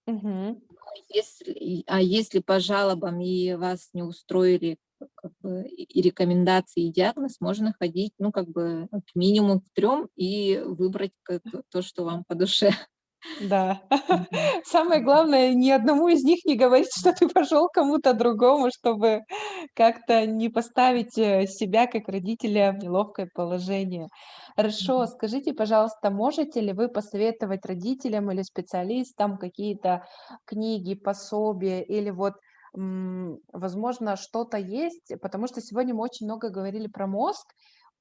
Мгм. Если по жалобам и вас не устроили как бы, и рекомендации, и диагноз, можно ходить, ну, как бы, к минимум к 3 и выбрать то, что вам по душе. Да. Мгм. Самое главное, ни одному из них не говорить, что ты пошел к кому-то другому, чтобы как-то не поставить, себя как родителя в неловкое положение. Хорошо, Мгм. скажите, пожалуйста, можете ли вы посоветовать родителям или специалистам какие-то книги, пособия или вот, возможно, что-то есть? Потому что сегодня мы очень много говорили про мозг,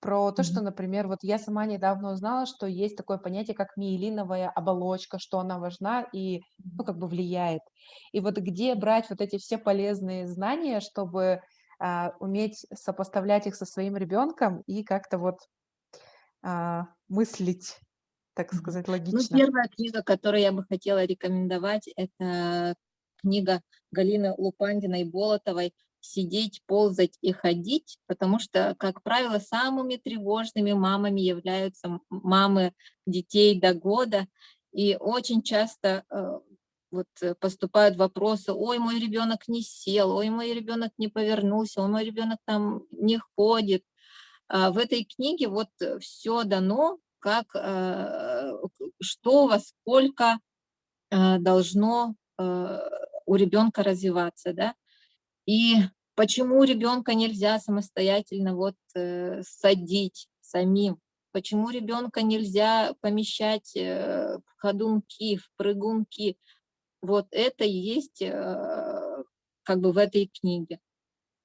про то, что, Мгм. например, вот я сама недавно узнала, что есть такое понятие, как миелиновая оболочка, что она важна и, ну, как бы влияет. И вот где брать вот эти все полезные знания, чтобы уметь сопоставлять их со своим ребенком и как-то вот мыслить, так Мгм. сказать, Ну, логично. первая книга, которую я бы хотела рекомендовать, это книга Галины Лупандиной Болотовой «Сидеть, ползать и ходить», потому что, как правило, самыми тревожными мамами являются мамы детей до года, и очень часто поступают вопросы: ой, мой ребенок не сел, ой, мой ребенок не повернулся, ой, мой ребенок там не ходит. В этой книге вот все дано, что во сколько должно у ребенка развиваться, да, и почему ребенка нельзя самостоятельно садить самим, почему ребенка нельзя помещать в ходунки, в прыгунки. Вот это и есть как бы в этой книге.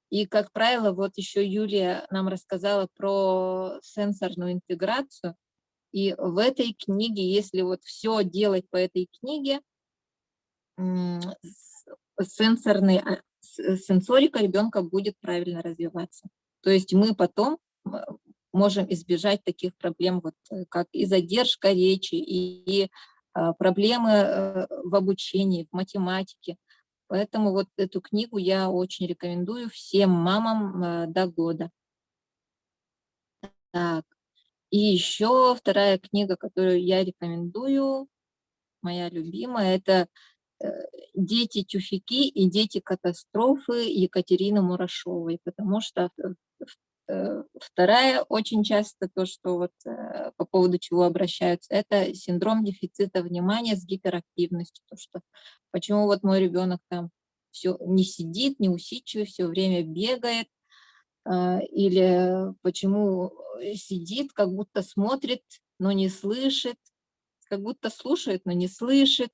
И, как правило, вот еще Юлия нам рассказала про сенсорную интеграцию. И в этой книге, если вот все делать по этой книге, м, сенсорика ребенка будет правильно развиваться. То есть мы потом можем избежать таких проблем, как и задержка речи, и проблемы в обучении, в математике. Поэтому вот эту книгу я очень рекомендую всем мамам до года. Так. И еще вторая книга, которую я рекомендую, моя любимая, это «Дети тюфяки и дети катастрофы» Екатерины Мурашовой, потому что вторая очень часто то, что вот по поводу чего обращаются, это синдром дефицита внимания с гиперактивностью. То, что почему вот мой ребенок там все не сидит, не усидчивый, все время бегает, или почему сидит, как будто смотрит, но не слышит, как будто слушает, но не слышит.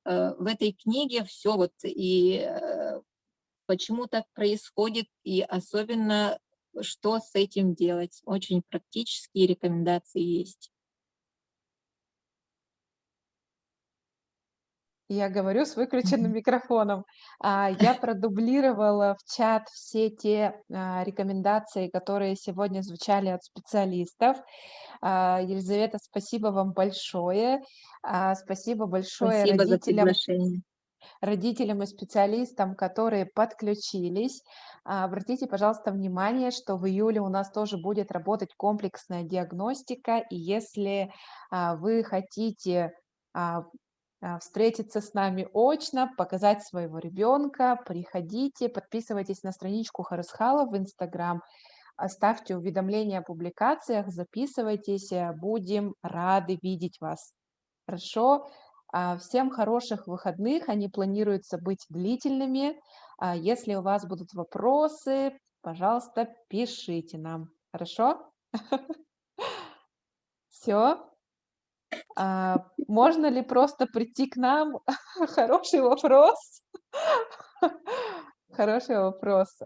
В этой книге все вот и почему так происходит, и особенно что с этим делать. Очень практические рекомендации есть. Я говорю с выключенным микрофоном. Я продублировала в чат все те рекомендации, которые сегодня звучали от специалистов. Елизавета, спасибо вам большое. Спасибо большое Спасибо за приглашение. родителям и специалистам, которые подключились. Обратите, пожалуйста, внимание, что в июле у нас тоже будет работать комплексная диагностика, и если вы хотите встретиться с нами очно, показать своего ребенка, приходите, подписывайтесь на страничку Харысхала в Инстаграм, ставьте уведомления о публикациях, записывайтесь, будем рады видеть вас. Хорошо? Всем хороших выходных, они планируются быть длительными. Если у вас будут вопросы, пожалуйста, пишите нам. Хорошо? Все? Можно ли просто прийти к нам? Хороший вопрос. Хороший вопрос.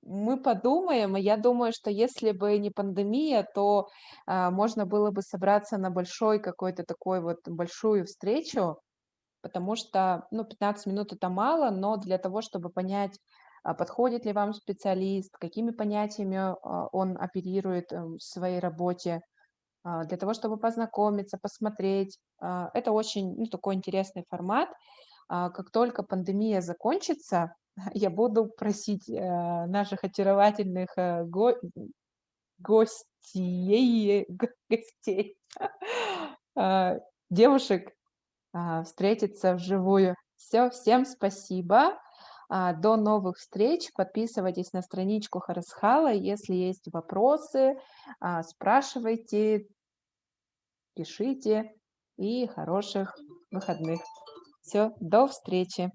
Мы подумаем, и я думаю, что если бы не пандемия, то можно было бы собраться на большой какой-то такой вот большую встречу, потому что, ну, 15 минут это мало, но для того, чтобы понять, подходит ли вам специалист, какими понятиями он оперирует в своей работе, для того, чтобы познакомиться, посмотреть. Это очень, ну, такой интересный формат. Как только пандемия закончится, я буду просить наших очаровательных гостей, девушек, встретиться вживую. Все, всем спасибо. До новых встреч. Подписывайтесь на страничку Харысхала. Если есть вопросы, спрашивайте, пишите. И хороших выходных. Все, до встречи.